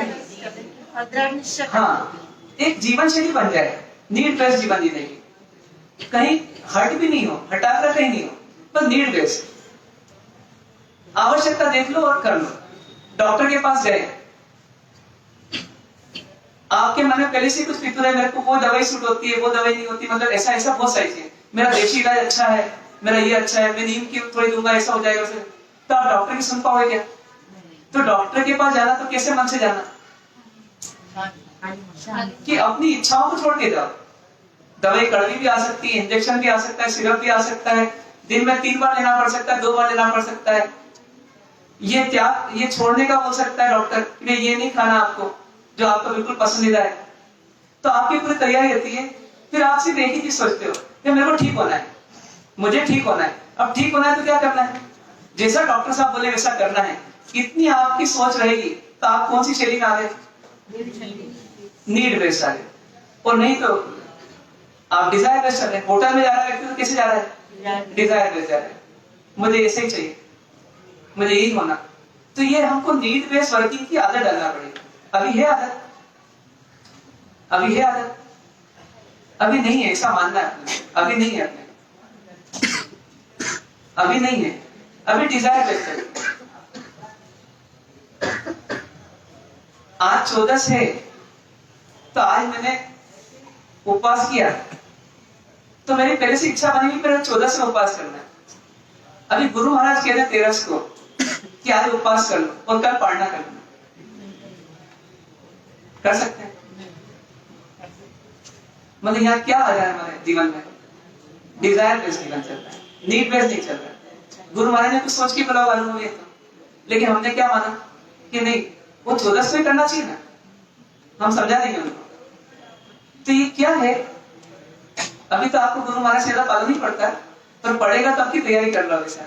B: और दृढ़ निश्चय।
A: हाँ, एक जीवन शैली बन जाए नीड बेस्ड जीवन जीने की, कहीं हट भी नहीं हो, हटाकर कहीं नहीं हो, बस नीड बेस्ड। आवश्यकता देख लो और कर लो। डॉक्टर के पास गए, आपके मन में पहले से कुछ फिक्र है, मेरे को वो दवाई सूट होती है, वो दवाई नहीं होती, मतलब ऐसा ऐसा बहुत सारी चीजें, मेरा देशी इलाज अच्छा है, मेरा ये अच्छा है, मैं नीम की थोड़ी दूंगा, ऐसा हो जाएगा फिर, तो आप डॉक्टर की सुन पाओगे क्या? तो डॉक्टर के पास जाना तो कैसे मन से जाना कि अपनी इच्छाओं को छोड़ के जाओ। दवाई कड़वी भी आ सकती है, इंजेक्शन भी आ सकता है, सिरप भी आ सकता है, दिन में 3 बार लेना पड़ सकता है, 2 बार लेना पड़ सकता है। ये त्याग, ये छोड़ने का बोल सकता है डॉक्टर कि ये नहीं खाना आपको जो आपको बिल्कुल पसंदीदा है, तो आपकी पूरी तैयारी रहती है। फिर आप सिर्फ एक ही चीज सोचते हो कि मेरे को ठीक होना है, मुझे ठीक होना है। अब ठीक होना है तो क्या करना है? जैसा डॉक्टर साहब बोले वैसा करना है। इतनी आपकी सोच रहेगी तो आप कौन सी शैली में आ गए? नीड बेस्ड आ गए। और नहीं तो आप डिजायर बेस्ड चल रहे हैं। होटल में जा रहा है व्यक्ति तो कैसे जा रहा है? डिजायर बेस्ड जा रहा है, मुझे ऐसे ही चाहिए, मुझे यही होना। तो ये हमको नीड बेस्ड वर्किंग की आदत डालना पड़ेगी। अभी है आदत, अभी है आदत, अभी नहीं है, ऐसा मानना है अपने, अभी नहीं है अपने, अभी नहीं है, अभी डिजायर बेस्ड है। आज 14 है तो आज मैंने उपवास किया, तो मेरी पहले से इच्छा बनी हुई मेरे 14 से उपवास करना है। अभी गुरु महाराज कह रहे 13 को कि आज उपवास कर लो और कल पारणा कर लो, कर सकते हैं? मतलब यहाँ क्या आ रहा है हमारे जीवन में? डिजायर बेस्ड जीवन चल रहा है, नीड बेस्ड नहीं चल रहा है। गुरु महाराज ने कुछ सोच के बुलावा अनुभव है, लेकिन हमने क्या माना कि नहीं, वो 14 में करना चाहिए ना, हम समझा देंगे उनको। तो ये क्या है? अभी तो आपको गुरु महाराज से ज्यादा पालन नहीं पड़ता, पर पड़ेगा तो आपकी तैयारी कर लो। वैसे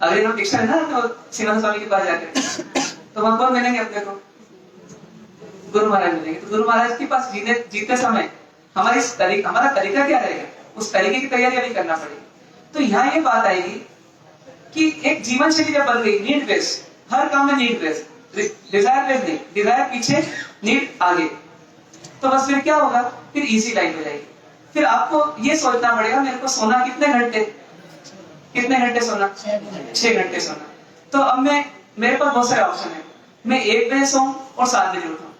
A: अभी हम दीक्षा है ना, तो श्रीमान स्वामी के पास जाकर तो वहां कौन मिलेंगे अपने को? गुरु महाराज मिलेंगे। तो गुरु महाराज के पास जीते समय हमारा तरीका क्या रहेगा, उस तरीके की तैयारी अभी करना पड़ेगी। तो यहाँ ये बात आएगी कि एक जीवन शैली जब बन गई नीड बेस्ड, हर काम में नीड बेस्ड, डिजायर बेस्ड नहीं, डिजायर पीछे नीड आगे, तो बस फिर क्या होगा? फिर इजी लाइफ हो जाएगी। फिर आपको ये सोचना पड़ेगा मेरे को सोना कितने घंटे सोना? 6 घंटे सोना। तो अब मेरे पास बहुत सारे ऑप्शन है। मैं 1 बजे सोऊं और 7 बजे उठूं,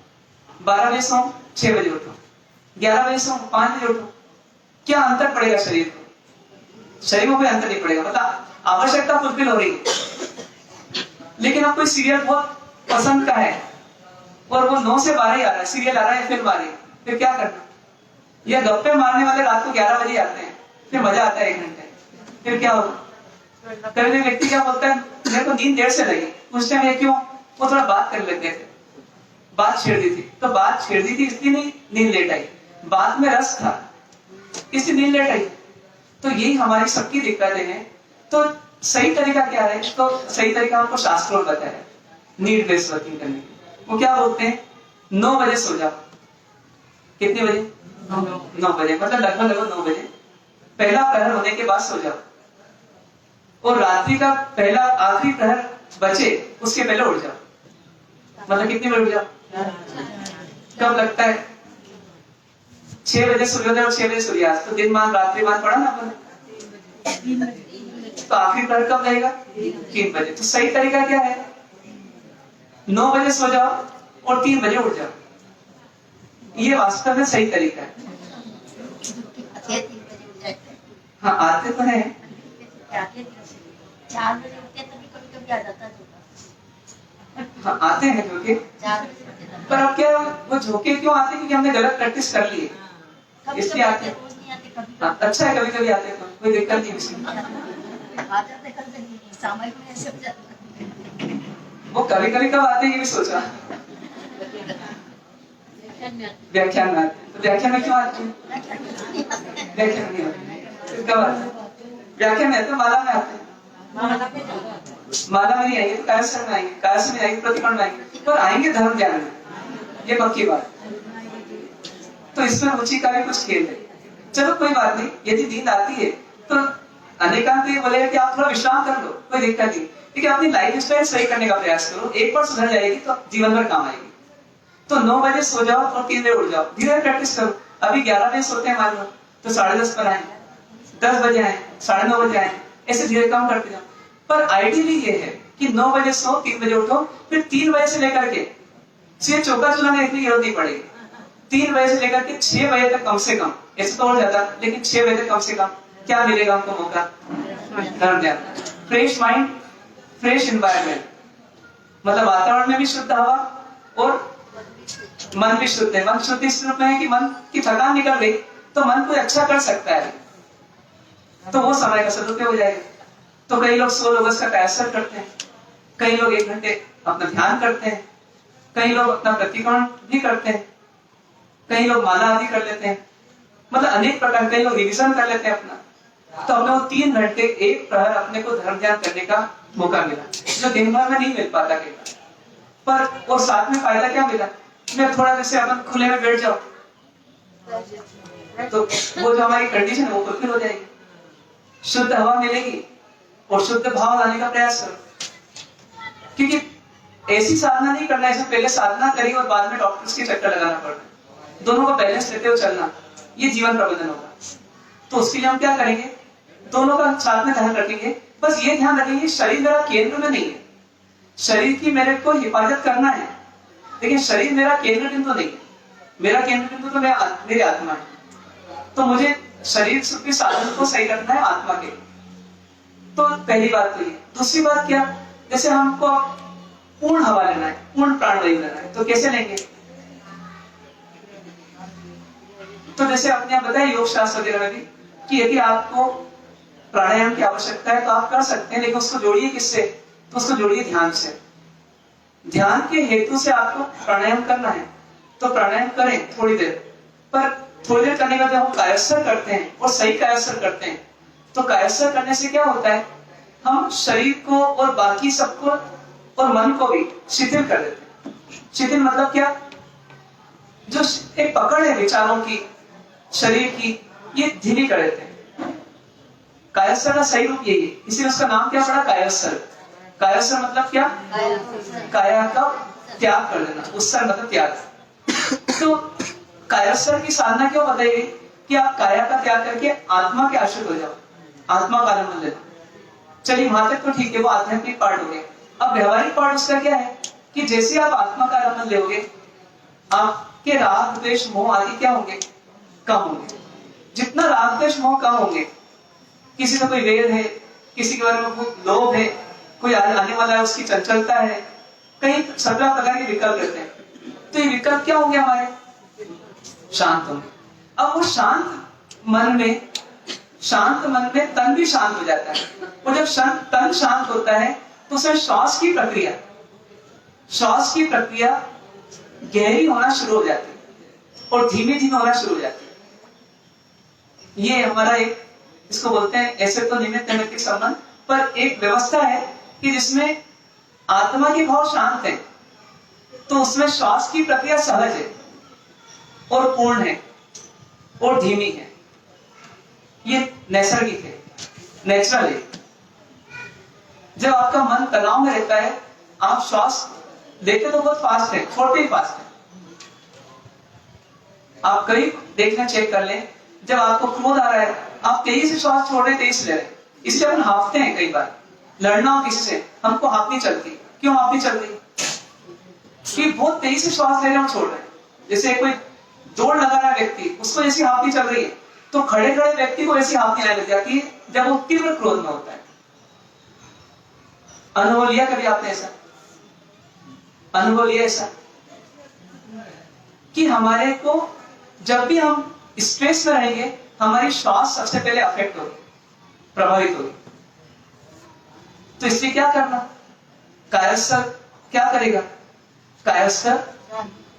A: 12 बजे सोऊं 6 बजे उठूं, 11 बजे सोऊं 5 बजे उठूं। क्या अंतर पड़ेगा शरीर को? शरीर में कोई अंतर नहीं पड़ेगा, मतलब आवश्यकता फुलफिल हो रही है। लेकिन अब कोई सीरियल बहुत पसंद का है और वो 9 से 12 ही आ रहा है, सीरियल आ रहा है, फिल्म आ रही है, फिर क्या करना? या गप्पे मारने वाले रात को 11 बजे आते हैं, फिर मजा आता है 1 घंटे, फिर क्या होगा? कभी व्यक्ति क्या बोलता है, मेरे को नींद देर से लगी, पूछते हैं क्यों? वो थोड़ा बात करने लग गए थे, बात छेड़ दी थी। तो बात छेड़ दी थी इसलिए नहीं नींद लेट आई, बात में रस था इसलिए नींद लेट आई। तो यही हमारी सबकी दिक्कतें हैं। तो सही तरीका क्या है? तो सही तरीका हमको शास्त्रों में बताया है नीड बेस्ड वर्किंग करने की। वो क्या बोलते हैं? 9 बजे सो जाओ। कितने बजे? 9 बजे, मतलब लगभग 9 बजे पहला प्रहर होने के बाद सो जाओ, और रात्रि का पहला आखिरी प्रहर बचे उसके पहले उठ जाओ। मतलब कितने बजे उठ जाओ? कब लगता है? 6 बजे सूर्योदय और 6 बजे सूर्यास्त, तो दिन मान रात्रि मान पड़ा ना अपन। तो आखिरी प्रहर कब रहेगा? 3 बजे। तो सही तरीका क्या है? 9 बजे सो जाओ और 3 बजे उठ जाओ, ये वास्तव में सही तरीका है। हाँ, आते तो है,
B: 4 बजे उठते तभी कभी आ जाता है।
A: हाँ आते हैं झोंके, पर अब क्या वो झोंके क्यों आते हैं? क्योंकि हमने गलत प्रैक्टिस कर ली है, इसलिए आते हैं। हाँ, अच्छा है कभी कभी आते हैं, तो कोई दिक्कत नहीं उसमें। वो कभी कभी कब आते हैं ये भी सोचा, व्याख्यान में आते हैं। तो व्याख्यान में क्यों आते हैं? व्याख्यान नहीं आते, कब आते हैं? व्याख्यान में आते हैं, माला में आते हैं। माला में नहीं आएंगे तो कायस्थ में आएंगे, कायस्थ में आएंगे प्रतिकोण में आएंगे, पर आएंगे धर्म ज्ञान में, ये पक्की बात। तो इसमें रुचि का भी कुछ खेल है। चलो कोई बात नहीं, यदि नींद आती है तो अनेकांत ये बोलेगा कि आप थोड़ा विश्राम कर लो, कोई दिक्कत नहीं। लेकिन अपनी लाइफ स्टाइल सही करने का प्रयास करो, एक बार सुधर जाएगी तो जीवन भर काम आएगी। तो 9 बजे सो जाओ और 3 बजे उठ जाओ, धीरे प्रैक्टिस करो। अभी 11 बजे सोते हैं मान लो, तो 10:30 पर आए, 10 बजे आए, 9:30 बजे आए, ऐसे धीरे कम करते जाओ। पर आइडियली ये है कि 9 बजे सो, 3 बजे उठो, फिर 3 बजे से लेकर के सिर्फ चौका चुनाने देखने की जरूरत नहीं पड़ेगी। 3 बजे से लेकर के 6 बजे तक कम से कम, ऐसे तो और ज्यादा, लेकिन 6 बजे तक कम से कम क्या मिलेगा हमको मौका? धर्म ध्यान, फ्रेश माइंड, फ्रेश एनवायरनमेंट, मतलब वातावरण में भी शुद्ध हवा और मन भी शुद्ध है। मन शुद्ध इस रूप में है कि मन की थकान निकल गई तो मन कोई अच्छा कर सकता है, तो वो समय का सदुपयोग हो जाएगा। तो कई लोग 100 लोगों का कायसर करते हैं, कई लोग 1 घंटे अपना ध्यान करते हैं, कई लोग अपना प्रतिक्रमण भी करते हैं, कई लोग माला आदि कर लेते हैं, मतलब अनेक प्रकार, कई लोग रिविजन कर लेते हैं अपना। तो अपने को 3 घंटे 1 प्रहर अपने को धर्म ध्यान करने का मौका मिला, जो दिन भर में नहीं मिल पाता कई बार। पर और साथ में फायदा क्या मिला? मैं थोड़ा जैसे अपन खुले में बैठ जाओ तो वो जो हमारी कंडीशन है वो फुलफिल हो जाएगी, शुद्ध हवा मिलेगी और शुद्ध भाव लाने का प्रयास करो। क्योंकि ऐसी साधना नहीं करना है पहले साधना करी और बाद में डॉक्टर्स के चक्कर लगाना पड़ रहा है। दोनों का बैलेंस लेते हुए चलना, ये जीवन प्रबंधन होगा। तो उसके लिए हम क्या करेंगे? दोनों का साथ में ध्यान रखेंगे। बस ये ध्यान रखेंगे शरीर मेरा केंद्र में नहीं है, शरीर की मेरे को हिफाजत करना है, लेकिन शरीर मेरा केंद्र बिंदु नहीं है। मेरा केंद्र बिंदु तो मेरी आत्मा है। तो मुझे शरीर के साधन को सही रखना है आत्मा के। तो पहली बात तो ये। दूसरी बात क्या? जैसे हमको पूर्ण हवा लेना है, पूर्ण प्राणवायु लेना है, तो कैसे लेंगे? तो जैसे आपने आप बताया योग शास्त्र वगैरह में भी कि यदि आपको प्राणायाम की आवश्यकता है तो आप कर सकते हैं, लेकिन उसको जोड़िए किससे? तो उसको जोड़िए ध्यान से। ध्यान के हेतु से आपको प्राणायाम करना है तो प्राणायाम करें थोड़ी देर, पर थोड़ी देर करने के बाद हम कायस्थ करते हैं और सही कायस्थ करते हैं, तो कायस्थ करने से क्या होता है? हम शरीर को और बाकी सबको और मन को भी शिथिल कर देते हैं। शिथिल मतलब क्या? जो एक पकड़ है विचारों की, शरीर की, ये ढीली कर देते हैं। कायस्थ का सही रूप यही है, इसीलिए उसका नाम क्या पड़ा? कायस्थ। कायस्थ मतलब क्या? काया का त्याग कर देना, उत्सर्ग मतलब त्याग। तो कायस्थ की साधना क्यों बताई गई? कि आप काया का त्याग करके आत्मा के आश्रित हो जाओ, आत्मा का आलम्बन ले लो। चलिए वहां तक तो ठीक है, वो आध्यात्मिक पार्ट हो गया। अब व्यवहारिक पार्ट उसका क्या है? कि जैसे आप आत्मा का आलम्बन लोगे, आपके राग द्वेष मोह आदि क्या होंगे? कम होंगे। जितना राग द्वेष मोह कम होंगे, किसी में कोई वेद है, किसी के बारे में कोई लोभ है, कोई आने वाला है उसकी चंचलता है, कई 17 प्रकार के विकल्प रहते हैं। तो ये विकल्प क्या होंगे? हमारे शांत होंगे। अब वो शांत मन में तन भी शांत हो जाता है, और जब तन शांत होता है तो उसमें श्वास की प्रक्रिया गहरी होना शुरू हो जाती है और धीमे धीमे होना शुरू हो जाती है। ये हमारा एक, इसको बोलते हैं, ऐसे तो निमित्त नैमित्तिक संबंध, पर एक व्यवस्था है कि जिसमें आत्मा के भाव शांत है तो उसमें श्वास की प्रक्रिया सहज है और पूर्ण है और धीमी है। ये नैसर्गिक है, नेचुरल है। जब आपका मन तनाव में रहता है, आप श्वास लेते तो बहुत फास्ट है, छोड़ते ही फास्ट है। आप कहीं देखना चेक कर लें, जब आपको क्रोध आ रहा है आप तेजी से श्वास छोड़ रहे, तेजी से ले रहे, इसलिए अपन हाफते हैं। कई बार लड़ना हो किसी से, हमको हाथ नहीं चलती। क्यों हाथ नहीं चल रही? कि बहुत तेजी से श्वास ले रहे हैं, छोड़ रहे हैं। जैसे कोई दौड़ लगा रहा है व्यक्ति, उसको ऐसी हाथ नहीं चल रही है, तो खड़े खड़े व्यक्ति को ऐसी हाथ नहीं लग जाती है जब वो तीव्र क्रोध में होता है। अनुभव लिया कभी आपने ऐसा? अनुभव लिया ऐसा कि हमारे को जब भी हम स्ट्रेस में रहेंगे, हमारी श्वास सबसे पहले अफेक्ट होगी, प्रभावित होगी। तो इसलिए क्या करना? कायस्थ क्या करेगा? कायस्थ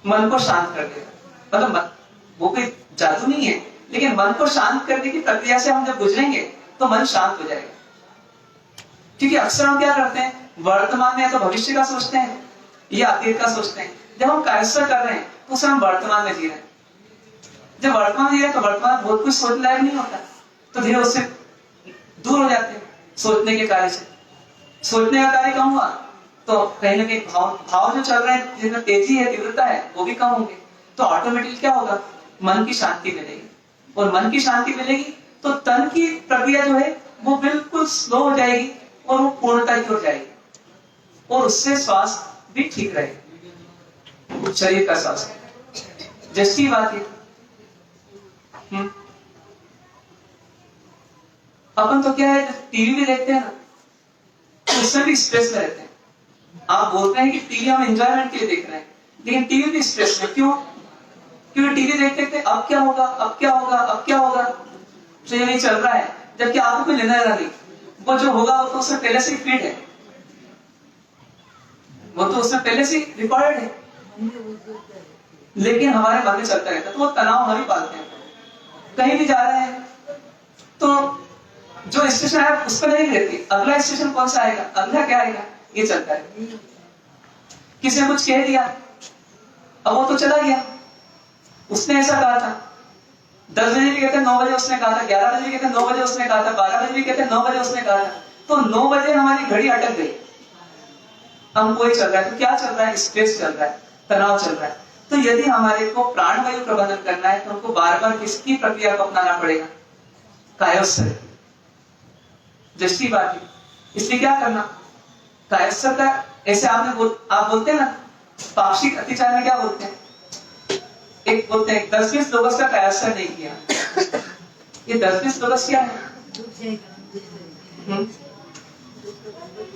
A: मन को शांत कर देगा। मतलब वो कोई जादू नहीं है, लेकिन मन को शांत करने की प्रक्रिया से हम जब गुजरेंगे तो मन शांत हो जाएगा। क्योंकि अक्सर हम क्या करते हैं, वर्तमान में या तो भविष्य का सोचते हैं या अतीत का सोचते हैं। जब हम कायस्थ कर रहे हैं तो उसे हम वर्तमान में जी रहे हैं। जब वर्तमान जी रहे हैं तो वर्तमान बहुत कुछ सोचने लायक नहीं होता, तो धीरे उससे दूर हो जाते हैं सोचने के कार्य से। सोचने का कार्य कम हुआ तो कहीं ना कहीं भाव भाव जो चल रहे हैं जिनमें तेजी है, तीव्रता है, वो भी कम होंगे। तो ऑटोमेटिकली क्या होगा, मन की शांति मिलेगी, और मन की शांति मिलेगी तो तन की प्रक्रिया जो है वो बिल्कुल स्लो हो जाएगी और वो पूर्णता की ओर जाएगी, और उससे स्वास्थ्य भी ठीक रहेगा, शरीर का स्वास्थ्य। जैसी बात है अपन तो क्या है, टीवी भी देखते हैं ना, तो उससे भी स्ट्रेस में रहते हैं। आप बोलते हैं कि टीवी हम एंजॉयमेंट के लिए देख रहे हैं, लेकिन टीवी भी स्ट्रेस में क्यों? क्योंकि टीवी देखते देखते अब क्या होगा, अब क्या होगा, अब क्या होगा, तो यही चल रहा है, जबकि आपको कोई लेना देना नहीं। वो जो होगा वो तो उसमें पहले से ही फीड है, वो तो उसमें पहले से रिकॉर्डेड है, लेकिन हमारे मन में चलता रहता है, तो वो तनाव हम ही पालते हैं। कहीं भी जा रहे हैं तो जो स्टेशन है उस पर नहीं रहती, अगला स्टेशन कौन सा आएगा, अगला क्या आएगा, ये चलता है। किसी ने कुछ कह दिया, अब वो तो चला गया, उसने ऐसा कहा था, 10 बजे भी कहते 9 बजे उसने कहा था, 11 बजे भी कहते 9 बजे उसने कहा था, 12 बजे भी कहते 9 बजे उसने कहा था, तो 9 बजे हमारी घड़ी अटक गई, हम कोई चल रहा है, तो क्या चल रहा है, स्ट्रेस चल रहा है, तनाव चल रहा है। तो यदि हमारे को प्राणवायु प्रबंधन करना है तो हमको बार बार किसकी प्रक्रिया को अपनाना पड़ेगा, कायोत्सर्ग, दृष्टि बाकी। इसलिए क्या करना, कायोत्सर्ग का ऐसे आप बोलते हैं ना, पाक्षिक अतिचार में क्या बोलते हैं, एक बोलते हैं 10-20 लोगों का कायोत्सर्ग नहीं किया, ये 10-20 लोगों क्या है,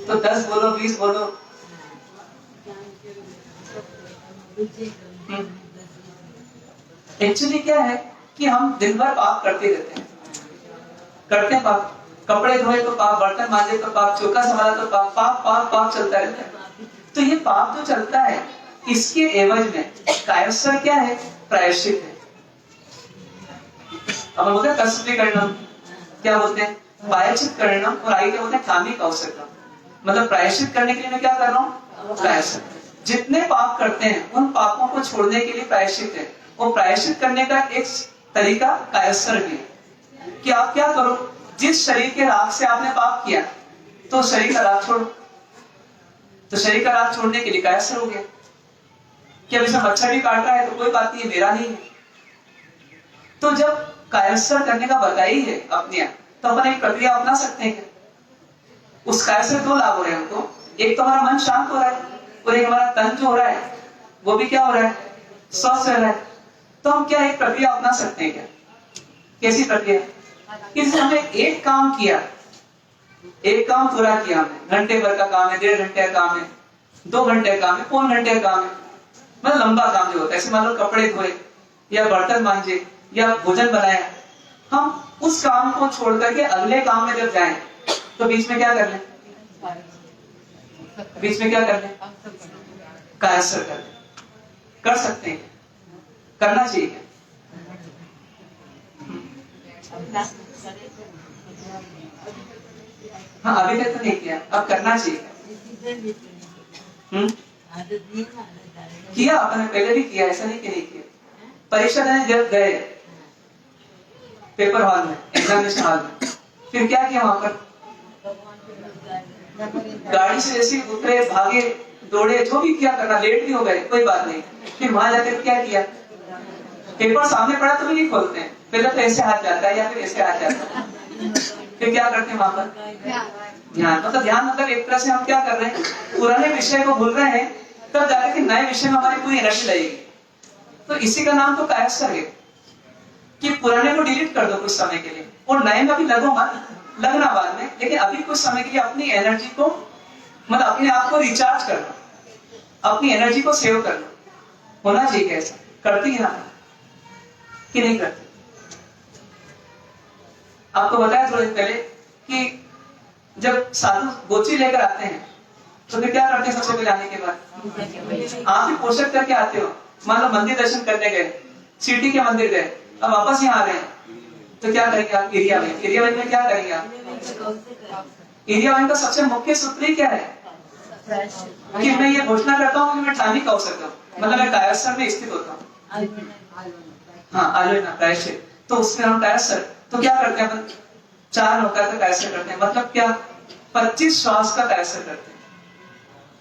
A: तो 10 बोलो, 20 बोलो, एक्चुअली क्या है कि हम दिन भर पाप करते रहते हैं, करते हैं पाप, कपड़े धोए तो पाप, बर्तन मांजे तो पाप, चौका संभाला तो पाप, पाप पाप पाप चलता रहता है। तो ये पाप जो चलता है, इसके एवज में कायोत्सर्ग क्या है, प्रायश्चित है। अब हम बोलते हैं कस्तुरी करना, क्या बोलते हैं, प्रायश्चित करना, और आगे क्या बोलते हैं, कामिक अवसर, मतलब प्रायश्चित करने के लिए मैं क्या कर रहा हूँ, प्रायश्चित। जितने पाप करते हैं उन पापों को छोड़ने के लिए प्रायश्चित है, और प्रायश्चित करने का एक तरीका कायोत्सर्ग भी है कि आप क्या करो, जिस शरीर के राग से आपने पाप किया तो शरीर का राग छोड़ो, तो शरीर का राग छोड़ने के लिए कायोत्सर्ग हो गया कि अब इसे मच्छर भी काट रहा है तो कोई बात नहीं, मेरा नहीं है। तो जब कायोत्सर्ग करने का बताई है अपने, तो अपन एक प्रक्रिया अपना सकते हैं। उस कायोत्सर्ग 2 लाभ हो रहे हैं हमको, एक तो हमारा मन शांत हो रहा है, और एक हमारा तन जो हो रहा है वो भी क्या हो रहा है, स्वस्थ रह रहा है। तो हम क्या एक प्रक्रिया अपना सकते हैं क्या, कैसी प्रक्रिया, कि हमने एक काम किया, एक काम पूरा किया, हमने घंटे भर का काम है, 1.5 घंटे का काम है, 2 घंटे का काम है, 3 घंटे का काम है, मतलब लंबा काम जो होता है, ऐसे मान लो कपड़े धोए या बर्तन मांजे या भोजन बनाया, हम उस काम को छोड़ करके अगले काम में जब जाएं तो बीच में क्या कर लें, बीच में क्या कर लें, कायोत्सर्ग कर लें, कर सकते हैं, करना चाहिए। हाँ अभी तक तो नहीं किया, अब करना चाहिए। किया आपने पहले भी किया, ऐसा नहीं कि नहीं किया। परीक्षा देने जब गए पेपर हॉल में, एग्जामिनेशन हॉल में, फिर क्या किया वहां पर, गाड़ी से जैसे उतरे, भागे, दौड़े, जो भी किया करना, लेट भी हो गए कोई बात नहीं, फिर वहां जाकर क्या किया, पेपर सामने पड़ा तो भी नहीं खोलते हैं, पहले तो ऐसे हाथ जाता है या फिर ऐसे हाथ जाता है, फिर क्या करते हैं वहां पर, ध्यान, मतलब ध्यान मतलब एक तरह से हम क्या कर रहे हैं, पुराने विषय को भूल रहे हैं, तब जाकर के नए विषय में हमारी पूरी एनर्जी लगेगी। तो इसी का नाम तो कायोत्सर्ग है कि पुराने को डिलीट कर दो कुछ समय के लिए, और नए में भी लगो मत, लगना बाद में, लेकिन अभी कुछ समय के लिए अपनी एनर्जी को, मतलब अपने आप को रिचार्ज करना, अपनी एनर्जी को सेव करना, होना चाहिए। कैसा करती है ना कि नहीं करती, आपको बताया थोड़ी देर पहले कि जब साधु गोची लेकर आते हैं तो फिर क्या करते हैं, सबसे पहले आने के बाद आप ही पोषक करके आते हो। मान लो मंदिर दर्शन करने गए, सिटी के मंदिर गए, अब वापस यहाँ आ रहे हैं तो क्या करेंगे आप, एरिया में क्या करेंगे आप, एरिया वन का सबसे मुख्य सूत्र ही क्या है कि मैं ये घोषणा करता हूँ कि मैं ठानी कह सकता हूँ, मतलब मैं कायोत्सर्ग में स्थित होता हूँ। हाँ आलोचना प्रायश्चित, तो उसमें हम कायोत्सर्ग, तो क्या करते हैं अपन, 4 होकर कायोत्सर्ग करते हैं, मतलब क्या 25 श्वास का कायसर करते हैं।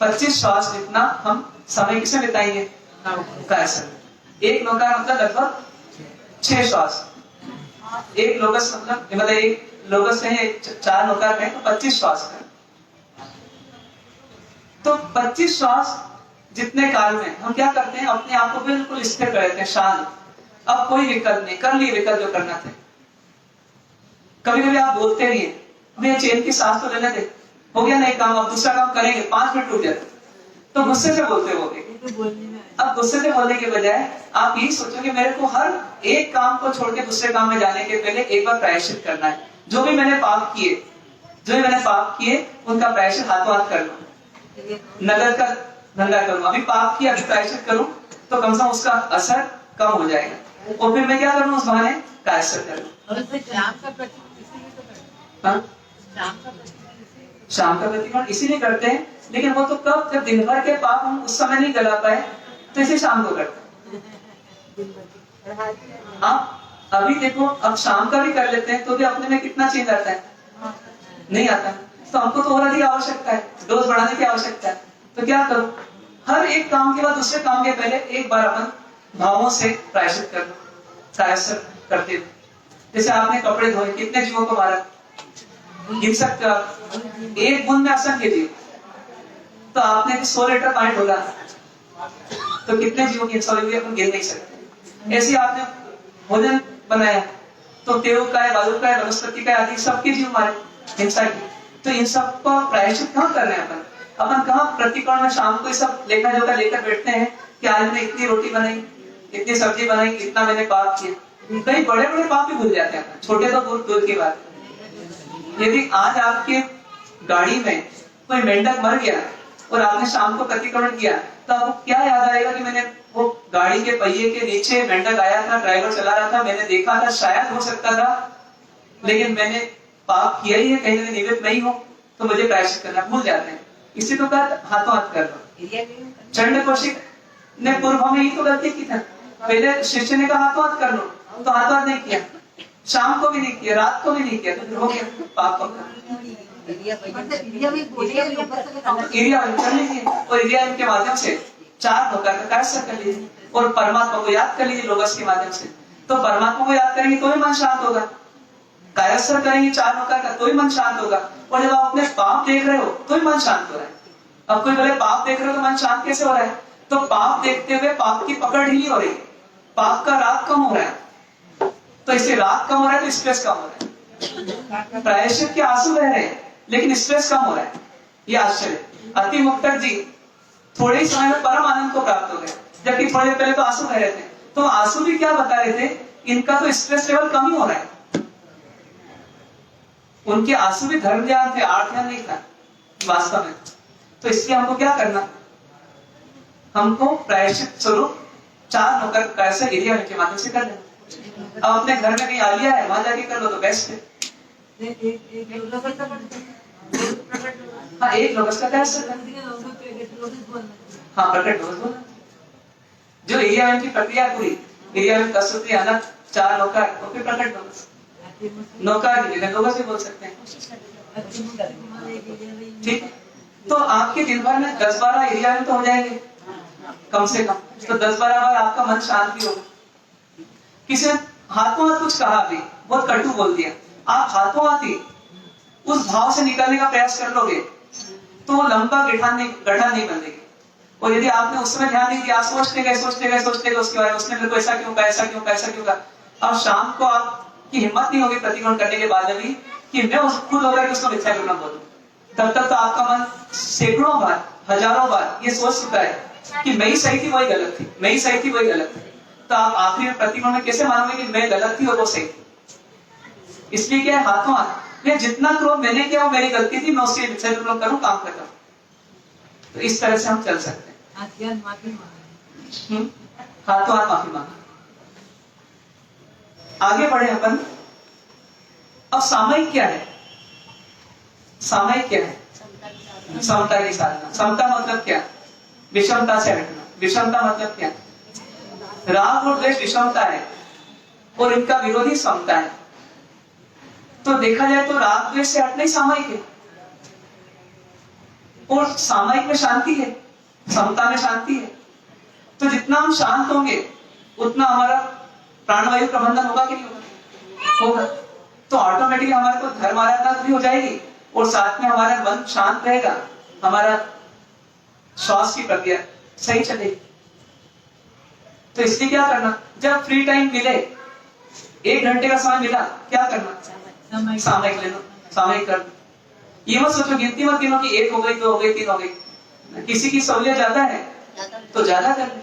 A: 25 श्वास जितना हम समय किसे बिताएंगे? कायसर। एक नौका मतलब लगभग 6 श्वास। एक लोगस मतलब एक लोगस से 4 नौका कहें तो 25 श्वास करें। तो 25 श्वास जितने काल में हम क्या करते हैं, अपने आप को बिल्कुल स्थिर कर लेते हैं, शांत। अब कोई विकल्प नहीं, कर लिए विकल्प जो करना थे। कभी कभी आप बोलते नहीं है, हमें चैन की सांस तो लेने दे, हो गया नहीं काम, अब दूसरा काम करेंगे, 5 मिनट रुक जाते तो गुस्से से बोलते होगे। अब गुस्से से बोलने के बजाय आप यही सोचो कि मेरे को हर एक काम को छोड़ के दूसरे काम में जाने के पहले एक बार प्रायश्चित करना है। जो भी मैंने पाप किए उनका प्रायश्चित हाथों हाथ कर लो, नगद का धंधा करूं। अभी पाप किया, अभी प्रायश्चित करूं तो कम से कम उसका असर कम हो जाएगा। और फिर मैं क्या करूं, उस बहाने प्रायश्चित करूं। शाम का प्रतिकोण इसीलिए करते हैं, लेकिन वो तो कब, जब दिन भर के पाप हम उस समय नहीं गला पाए तो इसे शाम को करते हैं। हाँ अभी देखो, अब शाम का भी कर लेते हैं तो भी अपने में कितना चेंज आता है? नहीं आता। तो हमको तो और अधिक आवश्यकता है, डोज बढ़ाने की आवश्यकता है। तो क्या करो, हर एक काम के बाद दूसरे काम के पहले एक बार अपन भावों से प्रायश्चित कर लो, प्रायश्चित करते हो। जैसे आपने कपड़े धोए, कितने जीवों को मारा? गिन सकते हो आप? एक बूंद में असंख्य जीव। तो आपने 100 लीटर पानी ढोला तो कितने जीवों की हिंसा हुई अपन गिन नहीं सकते। ऐसे आपने भोजन बनाया तो तेल का है, बालू का है, वनस्पति का है, आदि सबके जीव मारे, हिंसा की। तो इन सब को प्रायश्चित कहाँ कर रहे हैं अपन कहाँ प्रतिकोण में शाम को सब लेखा जोखा लेकर बैठते हैं कि आज मैंने इतनी रोटी बनाई, इतनी सब्जी बनाई, इतना मैंने पाप किया। कई बड़े बड़े पाप भी भूल जाते हैं, छोटे तो दूर की बात। यदि आज आपके गाड़ी में कोई मेंढक मर गया और आपने शाम को प्रतिक्रमण किया तो आपको क्या याद आएगा कि मैंने वो गाड़ी के पहिए के नीचे मेंढक आया था, ड्राइवर चला रहा था, मैंने देखा था, शायद हो सकता था, लेकिन मैंने पाप किया ही है, कहीं ना कहीं निवृत्त नहीं हो तो मुझे प्रायश्चित करना भूल जाते हैं। इसी तो कहा हाथों हाथ कर लो। चंड कौशिक ने पूर्व में ही तो गलती की था, पहले शिष्य ने कहा हाथों हाथ कर लो तो हाथों हाथ नहीं किया, शाम को भी नहीं किया, रात को भी नहीं किया, तो फिर हो गया पाप पक्का। एरिया के माध्यम से 4 प्रकार का कायसर कर लीजिए और परमात्मा को याद कर लीजिए लोगस के माध्यम से। तो परमात्मा को याद करेंगे तो ही मन शांत होगा, कायसर करेंगे 4 प्रकार का तो ही मन शांत होगा। और जब आप अपने पाप देख रहे हो तो ही मन शांत हो रहा है। अब कोई बोले पाप देख रहे हो तो मन शांत कैसे हो रहा है? तो पाप देखते हुए पाप की पकड़ ढीली हो रही है, पाप का राग कम हो रहा है, तो इससे राग कम हो रहा है तो स्ट्रेस कम हो रहा है। प्रायश्चित के आंसू बह रहे हैं लेकिन स्ट्रेस कम हो रहा है। ये आश्चर्य। अति मुक्तक जी थोड़े ही समय में परम आनंद को प्राप्त हो गए, जबकि थोड़ी देर पहले तो आंसू बह रहे थे। तो आंसू भी क्या बता रहे थे, इनका तो स्ट्रेस लेवल कम ही हो रहा है। उनके आंसू भी धर्म ध्यान थे, आर्ट ध्यान नहीं था वास्तव में। तो इसलिए हमको क्या करना, हमको प्रायश्चित स्वरूप 4 नौकर कैसे एरिया के माध्यम से कर लेना। अब अपने घर में कहीं आलिया है, वहां जाके कर लो तो बेस्ट है। हाँ, एक लोगस का कैसे, हाँ प्रकट लोगस बोलना। जो एरिया की प्रक्रिया पूरी, एरिया में कसूत्री अनक 4 नौकर और फिर प्रकट लोगस। नौकर की जगह लोगस भी बोल सकते हैं, ठीक। तो आपके दिन भर में 10-12 एरिया में तो हो जाएंगे कम से कम। तो 10-12 बार आपका मन शांत भी होगा। किसी ने हाथों हाथ कुछ कहा भी, बहुत कटु बोल दिया, आप हाथों हाथ ही उस भाव से निकलने का प्रयास कर लोगे तो वो लंबा गठन नहीं बनेगी। और यदि आपने उस समय ध्यान नहीं दिया, आप सोचते गए उसके बारे में, उसने मेरे को ऐसा क्यों कहा। अब शाम को आपकी हिम्मत नहीं होगी प्रतिक्रमण करने के बाद भी कि मैं खुद हो रहा है कि उसको मिथ्या क्यों ना बोलूं। तब तक तो आपका मन सैकड़ों बार, हजारों बार ये सोच चुका है कि मैं ही सही थी वही गलत थी, मैं ही सही थी वही गलत थी। तो आप आखिरी में प्रतिक्रमण में कैसे मानोगे कि मैं गलत थी और वो सही थी? इसलिए क्या है, हाथों हाथ मैं जितना क्रोध मैंने किया वो मेरी गलती थी, मैं उसके विषय में करूं, काम खत्म। तो इस तरह से हम चल सकते हैं। हाथों हाथ माफी मांगा। आगे बढ़े अपन। अब सामयिक क्या है? सामयिक क्या है? समता की साधना। समता मतलब क्या? विषमता से हटना। विषमता मतलब क्या? राग और द्वेष विषमता है और इनका विरोधी समता है। तो देखा जाए तो राग द्वेष से हटना ही सामयिक है। और सामायिक में शांति है, समता में शांति है। तो जितना हम शांत होंगे उतना हमारा प्राणवायु प्रबंधन होगा कि नहीं होगा? होगा। तो ऑटोमेटिकली हमारे को धर्म आराधना भी हो जाएगी और साथ में हमारा मन शांत रहेगा, हमारा श्वास की प्रक्रिया सही चलेगी। तो इसलिए क्या करना, जब फ्री टाइम मिले, 1 घंटे का समय मिला, क्या करना, सामयिक ले लो, सामयिक कर लो। ये मत सोचो, गिनती मत गिनो कि 1 हो गई, 2 हो गई, 3 हो गई। किसी की सहूलियत ज्यादा है तो ज्यादा कर ले,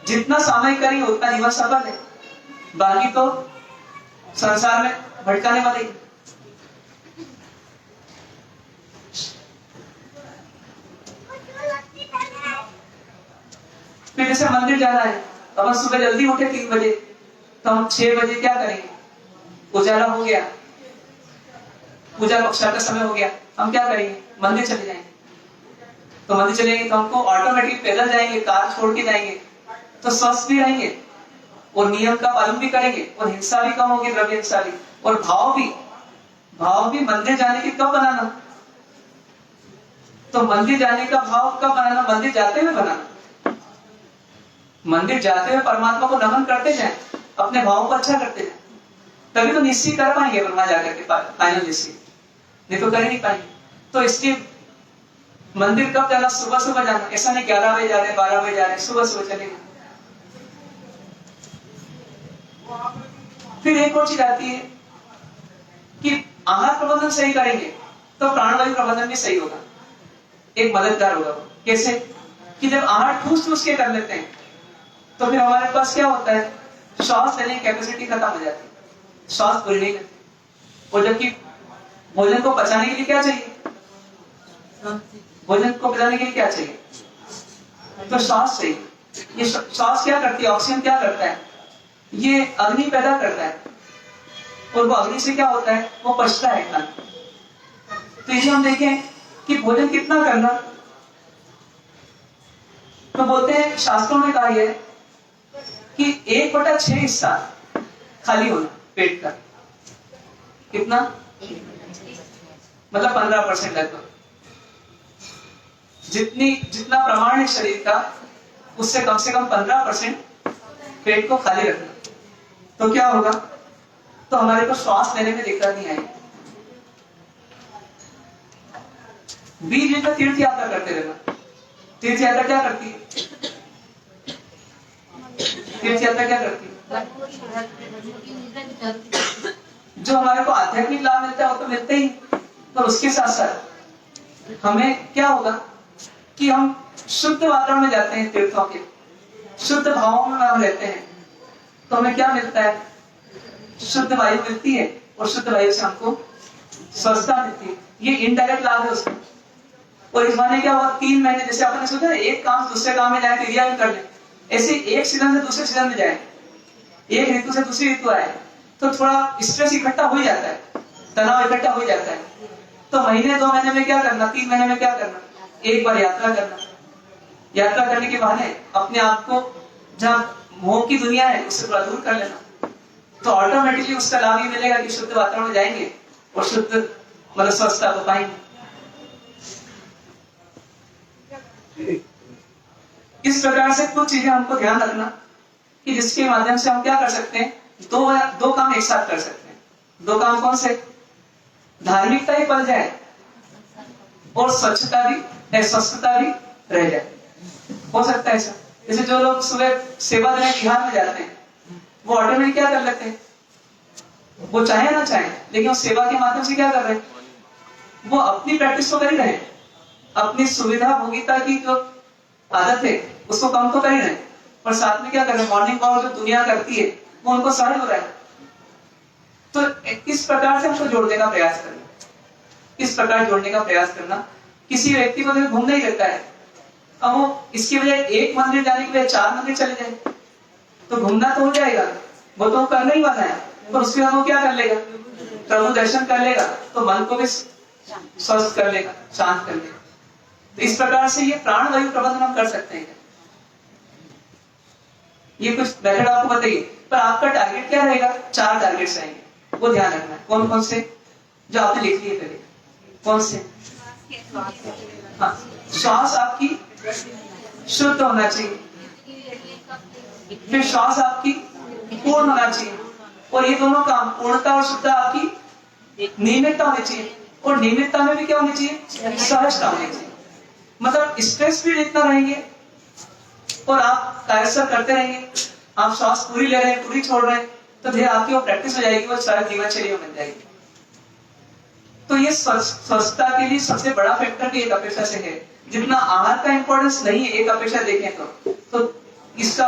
A: जितना सामयिक करेंगे उतना जीवन सफल है। बाकी तो संसार में भटकाने वाले। फिर जैसे मंदिर जाना है, अपन सुबह जल्दी उठे 3 बजे, तो हम 6 बजे क्या करेंगे, उजाला हो गया, पूजा कक्षा का समय हो गया, हम क्या करेंगे, मंदिर चले जाएंगे। तो मंदिर चलेंगे तो हमको ऑटोमेटिक पैदल जाएंगे, कार छोड़ के जाएंगे, तो स्वस्थ भी रहेंगे और नियम का पालन भी करेंगे और हिंसा भी कम होगी, द्रव्य हिंसा भी। और भाव भी मंदिर जाने के कब बनाना, तो मंदिर जाने का भाव कब बनाना, मंदिर जाते हुए बनाना। मंदिर जाते हुए परमात्मा को नमन करते जाए, अपने भावों को अच्छा करते जाए, तभी तो निश्चय कर पाएंगे वहां जाकर के फाइनल निश्चय, नहीं तो कर ही नहीं पाएंगे। तो इसलिए मंदिर कब जाना, सुबह सुबह जाना, ऐसा नहीं 11 बजे जा रहे, 12 बजे जा रहे, सुबह सुबह चलेगा। फिर एक और चीज आती है कि आहार प्रबंधन सही करेंगे तो प्राणवायु प्रबंधन भी सही होगा, एक मददगार होगा। कैसे कि जब आहार ठूस ठूस के कर लेते हैं तो फिर हमारे पास क्या होता है, श्वास लेने की कैपेसिटी खत्म हो जाती है, श्वास पूरी नहीं लगती। और जबकि भोजन को पचाने के लिए क्या चाहिए, भोजन को पचाने के लिए क्या चाहिए, तो श्वास चाहिए। ये श्वास क्या करती है, ऑक्सीजन क्या करता है, ये अग्नि पैदा करता है और वो अग्नि से क्या होता है, वो पचता है खाना। तो इसे हम देखें कि भोजन कितना करना, तो बोलते हैं शास्त्रों में कहा है कि 1/6 हिस्सा खाली होना पेट का, कितना, मतलब 15% लगभग। जितना प्रमाण है शरीर का उससे कम से कम 15% पेट को खाली रखना। तो क्या होगा, तो हमारे को श्वास लेने में दिक्कत नहीं आएगी। बीच बीच में तीर्थ यात्रा करते रहना। तीर्थ यात्रा क्या करती है, तीर्थ यात्रा क्या करती है, जो हमारे को आध्यात्मिक लाभ मिलता है वो तो मिलते ही, पर उसके साथ साथ हमें क्या होगा कि हम शुद्ध वातावरण में जाते हैं, तीर्थों के शुद्ध भावों में हम रहते हैं, तो हमें क्या मिलता है, शुद्ध वायु मिलती है और शुद्ध वायु से हमको स्वस्थता मिलती है। ये इनडायरेक्ट लाभ है उसका। और इस बारे क्या हुआ, 3 महीने जैसे आपने सोचा एक काम दूसरे काम में जाए, क्रिया में कर ले, ऐसे एक सीजन से दूसरे सीजन में जाए, एक ऋतु से दूसरी ऋतु आए, तो थोड़ा स्ट्रेस इकट्ठा हो जाता है, तनाव इकट्ठा हो जाता है। तो महीने 2 महीने में क्या करना, 3 महीने में क्या करना, एक बार यात्रा करना। यात्रा करने के बहाने अपने आप को जहाँ मोह की दुनिया है उससे थोड़ा दूर कर लेना, तो ऑटोमेटिकली उसका लाभ ये मिलेगा कि शुद्ध वातावरण में जाएंगे और शुद्ध मतलब स्वस्थता को पाएंगे। इस प्रकार से कुछ चीजें हमको ध्यान रखना कि जिसके माध्यम से हम क्या कर सकते हैं, दो काम एक साथ कर सकते हैं। 2 काम कौन से, धार्मिकता ही पल जाए और स्वच्छता भी, स्वस्थता भी रह जाए। हो सकता है ऐसा, जैसे जो लोग सुबह सेवा देने बिहार में जाते हैं वो ऑटोमेटिक क्या कर लेते हैं, वो चाहे ना चाहे लेकिन वो सेवा के माध्यम से क्या कर रहे हैं, वो अपनी प्रैक्टिस तो कर ही रहे हैं, अपनी सुविधा भोगिता की जो आदत है उसको कम तो कर ही रहे हैं, पर साथ में क्या कर रहे हैं, मॉर्निंग वॉक जो दुनिया करती है वो उनको सहज हो रहा है। तो इस प्रकार से हमको जोड़ने का प्रयास करना, इस प्रकार जोड़ने का प्रयास करना। किसी व्यक्ति को जो घूमना ही रहता है, अब वो इसकी वजह एक मंदिर जाने के लिए 4 मंदिर चले जाए तो घूमना तो हो जाएगा, वो तो करना ही वाला है, पर उसके बाद वो क्या कर लेगा, प्रभु दर्शन कर लेगा तो मन को भी स्वस्थ कर लेगा, शांत कर लेगा। तो इस प्रकार से ये प्राणवायु प्रबंधन हम कर सकते हैं। ये कुछ मेथड आपको बताइए, पर आपका टारगेट क्या रहेगा, 4 टारगेट्स रहेंगे, वो ध्यान रखना है। कौन कौन से, जो आपने लिख लिए पहले, कौन से, हाँ, श्वास आपकी शुद्ध होना चाहिए, फिर श्वास आपकी पूर्ण होना चाहिए, और ये दोनों काम पूर्णता और शुद्धता आपकी नियमितता होनी चाहिए, और नियमितता में भी क्या होनी चाहिए, सहजता होनी चाहिए। मतलब स्ट्रेस भी जितना रहेंगे और आप कायरसर करते रहेंगे, आप श्वास पूरी ले रहे हैं पूरी छोड़ रहे हैं, तो धीरे आपकी वो प्रैक्टिस हो जाएगी, वो शायद जीवनशैली मिल जाएगी। तो ये स्वस्थता के लिए सबसे बड़ा फैक्टर भी एक अपेक्षा से है। जितना आहार का इंपॉर्टेंस नहीं है एक अपेक्षा देखें तो इसका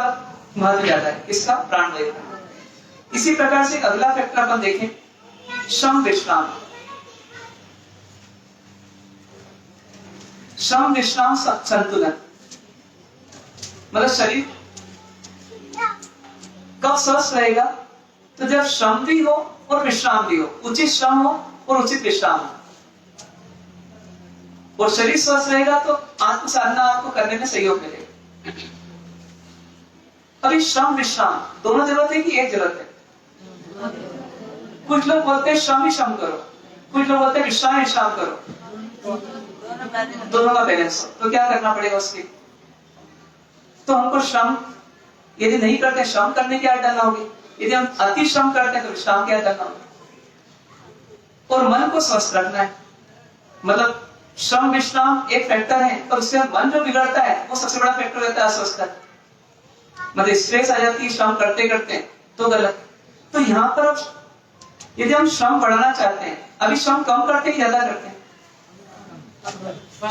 A: महत्व ज्यादा है, इसका प्राणवायु। इसी प्रकार से एक अगला फैक्टर अपन देखें, श्रम विश्राम। श्रम विश्राम संतुलन, मतलब शरीर कब स्वस्थ रहेगा, तो जब श्रम भी हो और विश्राम भी हो, उचित श्रम हो और उचित विश्राम हो। और शरीर स्वस्थ रहेगा तो आत्म साधना आपको करने में सहयोग मिलेगा। अभी श्रम विश्राम दोनों जरूरत है कि एक जरूरत है? कुछ लोग बोलते हैं श्रम ही श्रम करो, कुछ लोग बोलते हैं विश्राम विश्राम करो, दोनों का बैलेंस। तो क्या करना पड़ेगा उसके? तो हमको श्रम यदि नहीं करते, श्रम करने की आदत डालना होगी। यदि हम अति श्रम करते हैं तो विश्राम की आदत डालना होगी। और मन को स्वस्थ रखना है, मतलब श्रम विश्राम एक फैक्टर है, पर उससे मन जो बिगड़ता है वो सबसे बड़ा फैक्टर रहता है अस्वस्थता। मतलब स्ट्रेस आ जाती है श्रम करते करते, तो गलत। तो यहाँ पर यदि हम श्रम बढ़ाना चाहते हैं, अभी श्रम कम करते हैं ज्यादा करते हैं?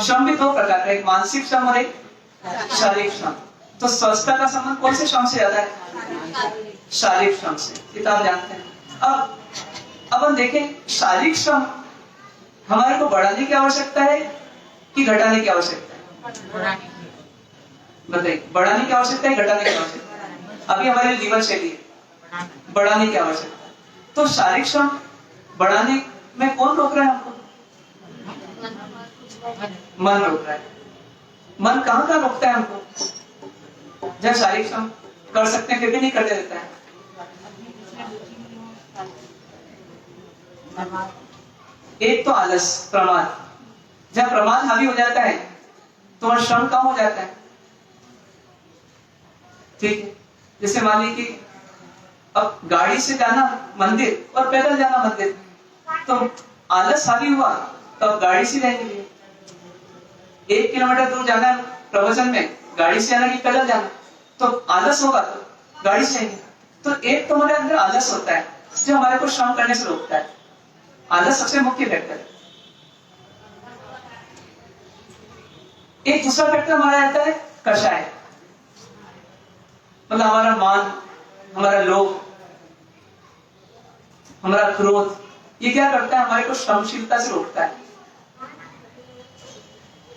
A: श्रम भी दो प्रकार का, एक मानसिक श्रम और एक शारीरिक श्रम। तो स्वस्थता का संबंध कौन से श्रम से ज्यादा है? शारीरिक श्रम से, ये आप जानते हैं। अब हम देखें, शारीरिक श्रम हमारे को बढ़ाने की आवश्यकता है कि घटाने की आवश्यकता है? बताइए, बढ़ाने की आवश्यकता है, घटाने की आवश्यकता है? अभी हमारी जीवन शैली है, बढ़ाने की आवश्यकता है। तो शारीरिक श्रम बढ़ाने में कौन रोक रहा है हमको? मन रोक रहा है। मन कहाँ कहाँ रोकता है हमको? जब शारीरिक श्रम कर सकते हैं फिर भी नहीं करने देता है। एक तो आलस, प्रमाद। जब प्रमाद हावी हो जाता है तो श्रम कम हो जाता है। ठीक है, जैसे मान लीजिए कि अब गाड़ी से जाना मंदिर और पैदल जाना मंदिर, तो आलस हावी हुआ तो अब गाड़ी से जाएंगे। 1 किलोमीटर दूर जाना है प्रवचन में, गाड़ी से जाना कि पैदल जाना, तो आलस होगा तो गाड़ी से जाएंगे। तो एक तो हमारे अंदर आलस होता है जो हमारे को श्रम करने से रोकता है। आलस सबसे मुख्य फैक्टर है। एक दूसरा फैक्टर हमारा रहता है कषाय, मतलब हमारा मान, हमारा लोभ, हमारा क्रोध। ये क्या करता है? हमारे को श्रमशीलता से रोकता है।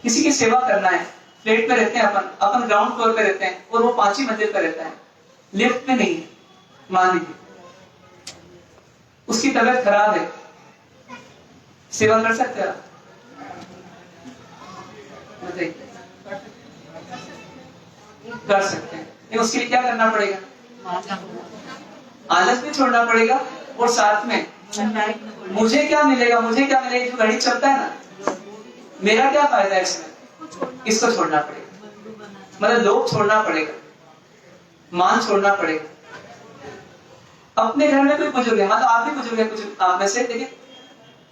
A: किसी की सेवा करना है, फ्लैट में रहते हैं अपन ग्राउंड फ्लोर पे रहते हैं और वो 5वीं मंजिल पर रहता है, लिफ्ट में नहीं है, मान लीजिए उसकी तबीयत खराब है, सेवा कर सकते हैं? बताइए, कर सकते हैं। लेकिन उसके लिए क्या करना पड़ेगा? आलस भी छोड़ना पड़ेगा, और साथ में मुझे क्या मिलेगा, मुझे क्या मिलेगा, जो घड़ी चलता है ना, मेरा क्या फायदा है इसमें, इसको छोड़ना पड़ेगा। मतलब लोभ छोड़ना पड़ेगा, मान छोड़ना पड़ेगा। अपने घर में कोई बुजुर्ग है, मतलब आप भी बुजुर्ग है कुछ आप में से, लेकिन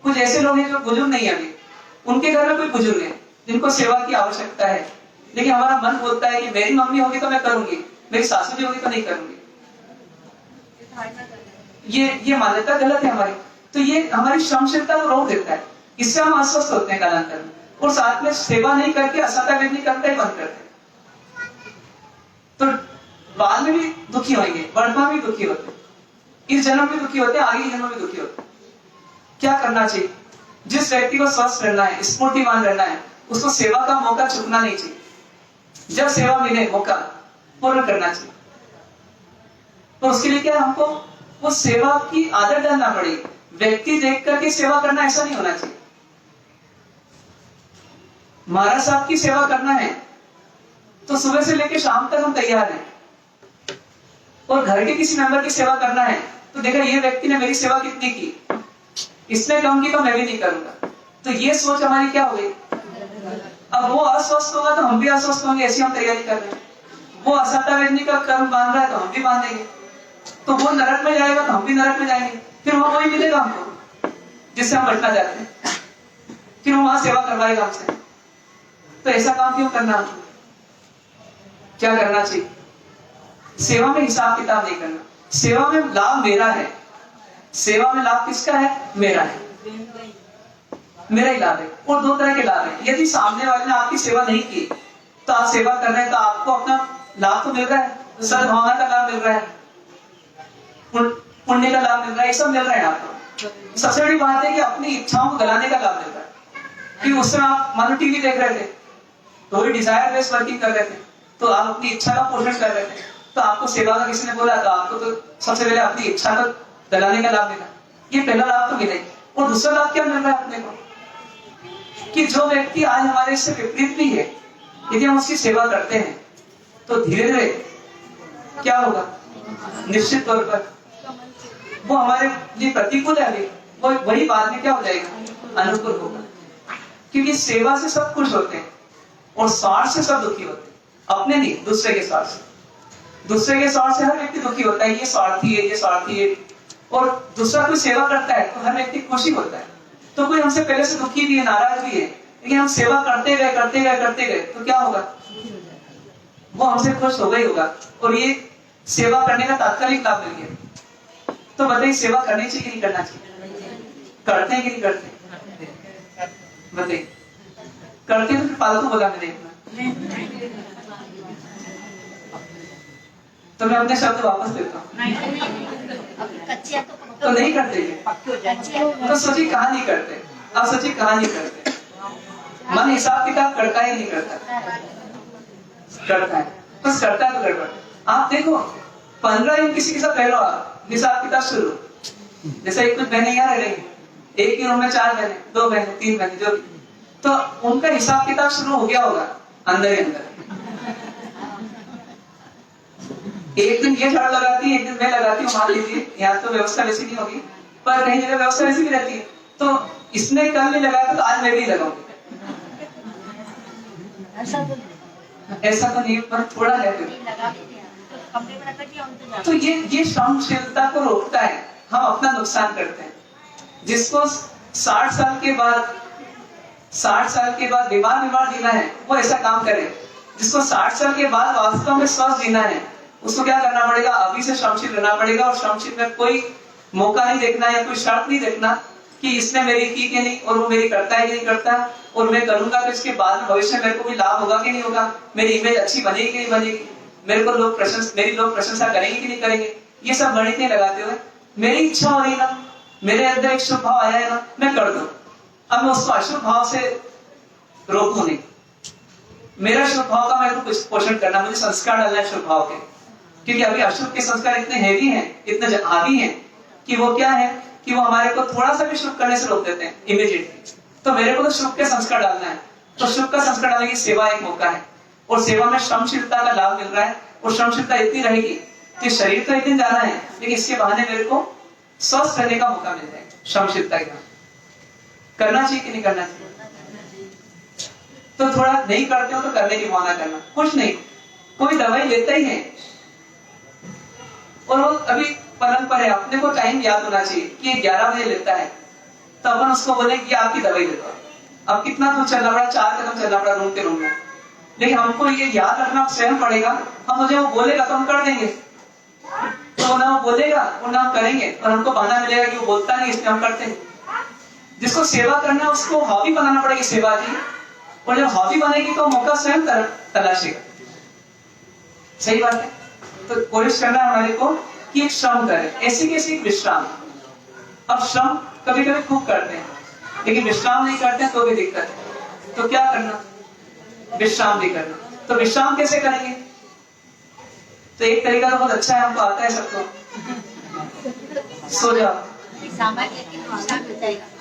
A: कुछ ऐसे लोग हैं जो बुजुर्ग नहीं है अभी, उनके घर में कोई बुजुर्ग है जिनको सेवा की आवश्यकता है, लेकिन हमारा मन बोलता है कि मेरी मम्मी होगी तो मैं करूंगी, मेरी सासू जी होगी तो नहीं करूंगी। ये मान्यता गलत है हमारी। तो ये हमारी श्रमशीलता को रोक देता है, इससे हम अस्वस्थ होते हैं कालांतर में, और साथ में सेवा नहीं करके असत्ता भी करते ही बंद करते हैं। तो बाद में भी दुखी होंगे, वर्तमान में दुखी होते हैं, इस जन्म में दुखी होते हैं, आगे जन्म में दुखी होते हैं। क्या करना चाहिए? जिस व्यक्ति को स्वस्थ रहना है, स्फूर्तिमान रहना है, उसको सेवा का मौका चुकना नहीं चाहिए। जब सेवा मिले मौका पूर्ण करना चाहिए। तो उसके लिए क्या, हमको वो सेवा की आदत डालना पड़ेगी। व्यक्ति देख करके सेवा करना ऐसा नहीं होना चाहिए। महाराज साहब की सेवा करना है तो सुबह से लेकर शाम तक हम तैयार हैं, और घर के किसी मेंबर की सेवा करना है तो देखा ये व्यक्ति ने मेरी सेवा कितनी की, इसने कम की तो मैं भी नहीं करूंगा। तो ये सोच हमारी क्या हो गई, अब वो अस्वस्थ होगा तो हम भी अस्वस्थ होंगे, ऐसी हम तैयारी कर रहे हैं। वो असत्यावेदनी का कर्म बांध रहा है तो हम भी बांधेंगे, तो वो नरक में जाएगा तो हम भी नरक में जाएंगे, फिर वहां वही मिलेगा हमको जिससे हम बचना चाहते हैं, फिर वो वहां सेवा करवाएगा हमसे। तो ऐसा काम क्यों करना? क्या करना चाहिए? सेवा में हिसाब किताब नहीं करना। सेवा में लाभ मेरा है, सेवा में लाभ किसका है? मेरा है, मेरा ही लाभ है। और दो तरह के लाभ है। यदि सामने वाले ने आपकी सेवा नहीं की तो आप सेवा कर रहे हैं तो आपको अपना लाभ तो मिल रहा है, सद्भावना का लाभ मिल रहा है, पुण्य का लाभ मिल रहा है, ये सब मिल रहा है आपको। सबसे बड़ी बात है कि अपनी इच्छाओं को गलाने का लाभ मिल रहा है। कि उस समय आप मानो टीवी देख रहे थे तो वही डिजायर बेस्ड वर्किंग कर रहे थे, तो आप अपनी इच्छा का पोषण कर रहे थे, तो आपको सेवा का किसी ने बोला तो आपको तो सबसे पहले अपनी इच्छा का गलाने का लाभ मिला। ये पहला लाभ तो मिला ही। और दूसरा लाभ क्या मिल रहा है अपने को? कि जो व्यक्ति आज हमारे इससे विपरीत भी है, यदि हम उसकी सेवा करते हैं तो धीरे धीरे क्या होगा? निश्चित तौर पर वो हमारे लिए प्रतिकूल है, वो वही बाद में क्या हो जाएगा? अनुकूल होगा। क्योंकि सेवा से सब खुश होते हैं और स्वार्थ से सब दुखी होते हैं। अपने नहीं, दूसरे के स्वार्थ से। दूसरे के स्वार्थ से हर व्यक्ति दुखी होता है, ये स्वार्थी है, ये स्वार्थी है। और दूसरा कोई सेवा करता है तो हर व्यक्ति खुशी होता है। तो कोई हमसे पहले से दुखी भी है, नाराज भी है, लेकिन हम सेवा करते गए तो क्या होगा? वो हमसे खुश होगा ही होगा। और ये सेवा करने का तात्कालिक लाभ मिल गया। तो बताइए सेवा करनी चाहिए कि नहीं करना चाहिए? करते हैं कि नहीं करते? बताइए करते हैं तो फिर फालतू बोला मैंने इतना। तो मैं अपने शब्द वापस देता हूँ। तो नहीं करते ये। तो सोचिए कहाँ नहीं करते? अब सोचिए कहाँ नहीं करते? मन हिसाब किताब करता है नहीं करता? करता है, बस करता है तो गड़बड़। आप देखो 15 दिन किसी के साथ रह लो, हिसाब किताब शुरू। जैसे एक कुछ बहनें यहाँ रह रही, एक ही रूम में 4 बहनें, 2 बहनें, 3 बहनें, जो भी, तो उनका हिसाब किताब शुरू हो गया होगा अंदर ही अंदर। एक दिन ये झाड़ू लगाती है, एक दिन मैं लगाती हूँ, मान लीजिए। यहाँ तो व्यवस्था वैसी नहीं होगी, पर कहीं जगह व्यवस्था वैसी भी रहती है। तो इसने कल नहीं लगाया तो आज मैं भी लगाऊंगी। ऐसा तो नहीं, पर थोड़ा है फिर। तो ये श्रमशीलता को रोकता है, हम अपना नुकसान करते हैं। जिसको 60 साल के बाद बीमार जीना है वो ऐसा काम करे। जिसको 60 साल के बाद वास्तव में स्वस्थ जीना है उसको क्या करना पड़ेगा? अभी से श्रमशील रहना पड़ेगा। और श्रमशील में कोई मौका नहीं देखना या कोई शर्त नहीं देखना कि इसने मेरी की कि नहीं, और वो मेरी करता है कि नहीं करता, और मैं करूंगा तो इसके बाद में भविष्य में मेरे को भी लाभ होगा कि नहीं होगा, मेरी इमेज अच्छी बनेगी कि नहीं बनेगी, मेरे को मेरी लोग प्रशंसा करेंगे कि नहीं करेंगे। ये सब गणित नहीं लगाते हुए मेरी इच्छा हो रही ना, मेरे अंदर एक शुभ भाव आया है ना, मैं कर दूं। अब मैं उसको अशुभ भाव से रोकूं नहीं। मेरा शुभ भाव का मेरे को पोषण करना, मुझे संस्कार डालना है शुभ भाव के। क्योंकि अभी अशुभ के संस्कार इतने हैवी हैं, इतने हावी हैं कि वो क्या है कि वो हमारे को थोड़ा सा भी शुभ करने से रोक देते हैं इमीडिएटली। तो मेरे को तो शुभ के संस्कार डालना है। तो शुभ का संस्कार डालने की सेवा एक मौका है, और सेवा में श्रमशीलता का लाभ मिल रहा है। और श्रमशीलता इतनी रहेगी कि शरीर तो एक दिन जाना है, लेकिन इसके बहाने मेरे को स्वस्थ रहने का मौका मिल जाएगा। श्रमशीलता का करना चाहिए कि नहीं करना चाहिए? तो थोड़ा नहीं करते हो तो करने की भावना करना, कुछ नहीं, कोई दवाई लेता ही है और वो अभी परंपरा है, अपने को टाइम याद होना चाहिए कि 11 बजे लेता है, तो अपन उसको बोले कि आपकी दवाई लेता है। अब कितना दूर चलना पड़ा? 4 कदम चलना पड़ा रूम के रूम में। लेकिन हमको ये याद रखना स्वयं पड़ेगा। हम मुझे वो बोलेगा तो हम कर देंगे, तो ना वो बोलेगा और ना हम करेंगे, और हमको बहाना मिलेगा कि वो बोलता नहीं इसलिए हम करते हैं। जिसको सेवा करना है उसको हॉबी बनाना पड़ेगी सेवा की, और जब हॉबी बनेगी तो मौका स्वयं तलाशेगा। सही बात है। तो कोशिश करना है हमारे को कि एक श्रम करें, ऐसी कैसी विश्राम। अब श्रम कभी कभी खूब करते हैं लेकिन विश्राम नहीं करते हैं तो भी दिक्कत है। तो क्या करना? विश्राम भी करना। तो विश्राम कैसे करेंगे? तो एक तरीका तो बहुत अच्छा है, हमको आता है सबको, सो जाओ।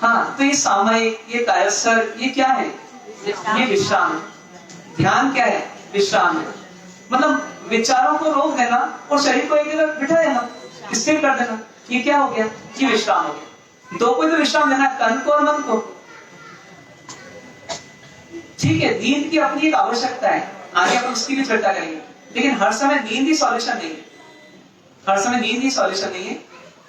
A: हाँ, तो ये सामयिक, ये कायस्थ, ये क्या है? ये विश्राम है। ध्यान क्या है? विश्राम है। मतलब विचारों को रोक देना और शरीर को एक जगह बिठा देना, स्थिर कर देना। ये क्या हो गया? ये विश्राम हो गया। दो को तो विश्राम देना, तन को और मन को। ठीक है, नींद की अपनी एक आवश्यकता है, आगे अपन उसकी भी चर्चा करेंगे, लेकिन हर समय नींद ही सॉल्यूशन नहीं है, हर समय नींद ही सॉल्यूशन नहीं है।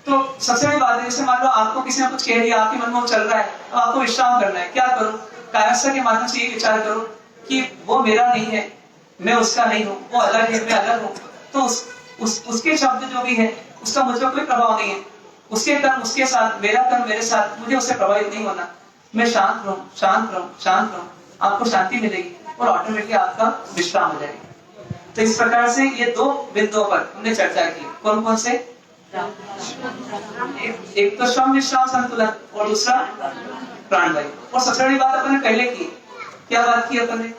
A: तो सबसे बड़ी बात है, जैसे मान लो आपको किसी ने कुछ कह दिया, आपके मन में वो चल रहा है, अब आपको विश्राम करना है, क्या करो? कायस्थ के माध्यम से ये विचार करो कि वो मेरा नहीं है, मैं उसका नहीं हूँ, वो अलग है, मैं अलग हूँ। तो उसके शब्द जो भी है उसका मुझ पर कोई प्रभाव नहीं है, उसके कर्म उसके साथ, मेरा कर्म मेरे साथ, मुझे उससे प्रभावित नहीं होना। मैं शांत रहूं, शांत रहूं, शांत रहूं, आपको शांति मिलेगी और ऑटोमेटिकली आपका विश्राम हो जाएगा। तो इस प्रकार से ये दो बिंदुओं पर हमने चर्चा की। कौन कौन से? एक तो श्रम विश्राम संतुलन और दूसरा प्राणवायु। और सबसे बड़ी बात अपन ने पहले की, क्या बात की अपन ने?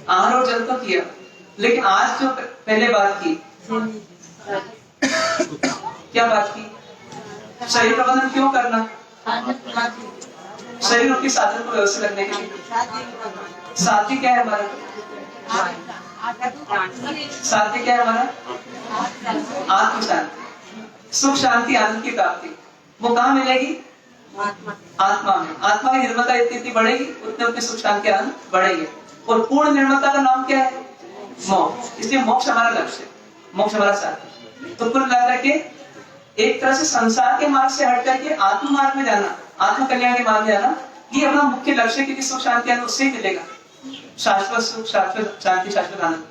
A: आहार और जल तो किया, लेकिन आज जो पहले बात की, क्या बात की? शरीर प्रबंधन क्यों करना? शरीर के साधन को व्यवस्थित करने के लिए। साथी क्या है हमारा? साथी क्या है हमारा? आत्म शांति, सुख शांति आनंद की प्राप्ति। वो कहाँ मिलेगी? आत्मा में। आत्मा की निर्मलता इतनी बढ़ेगी, उतने उतने सुख शांति आनंद बढ़ेंगे। और पूर्ण निर्मलता का नाम क्या है? मोक्ष। इसलिए मोक्ष हमारा लक्ष्य है, मोक्ष हमारा साथी। तो कुल मिलाकर के एक तरह से संसार के मार्ग से हट करके आत्म मार्ग में जाना, आत्म कल्याण के मार्ग में जाना, ये अपना मुख्य लक्ष्य है। क्योंकि सुख शांति आनंद उससे ही मिलेगा, शाश्वत सुख, शाश्वत शांति, शाश्वत आनंद।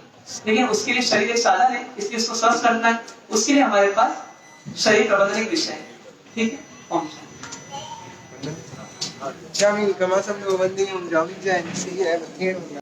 A: लेकिन उसके लिए शरीर एक साधन है, इसलिए उसको स्वस्थ रखना है। उसके लिए हमारे पास शरीर प्रबंधन एक विषय है। ठीक है, Om Shanti.
D: Kami kamasan mo banding yung jogging dyan, sige,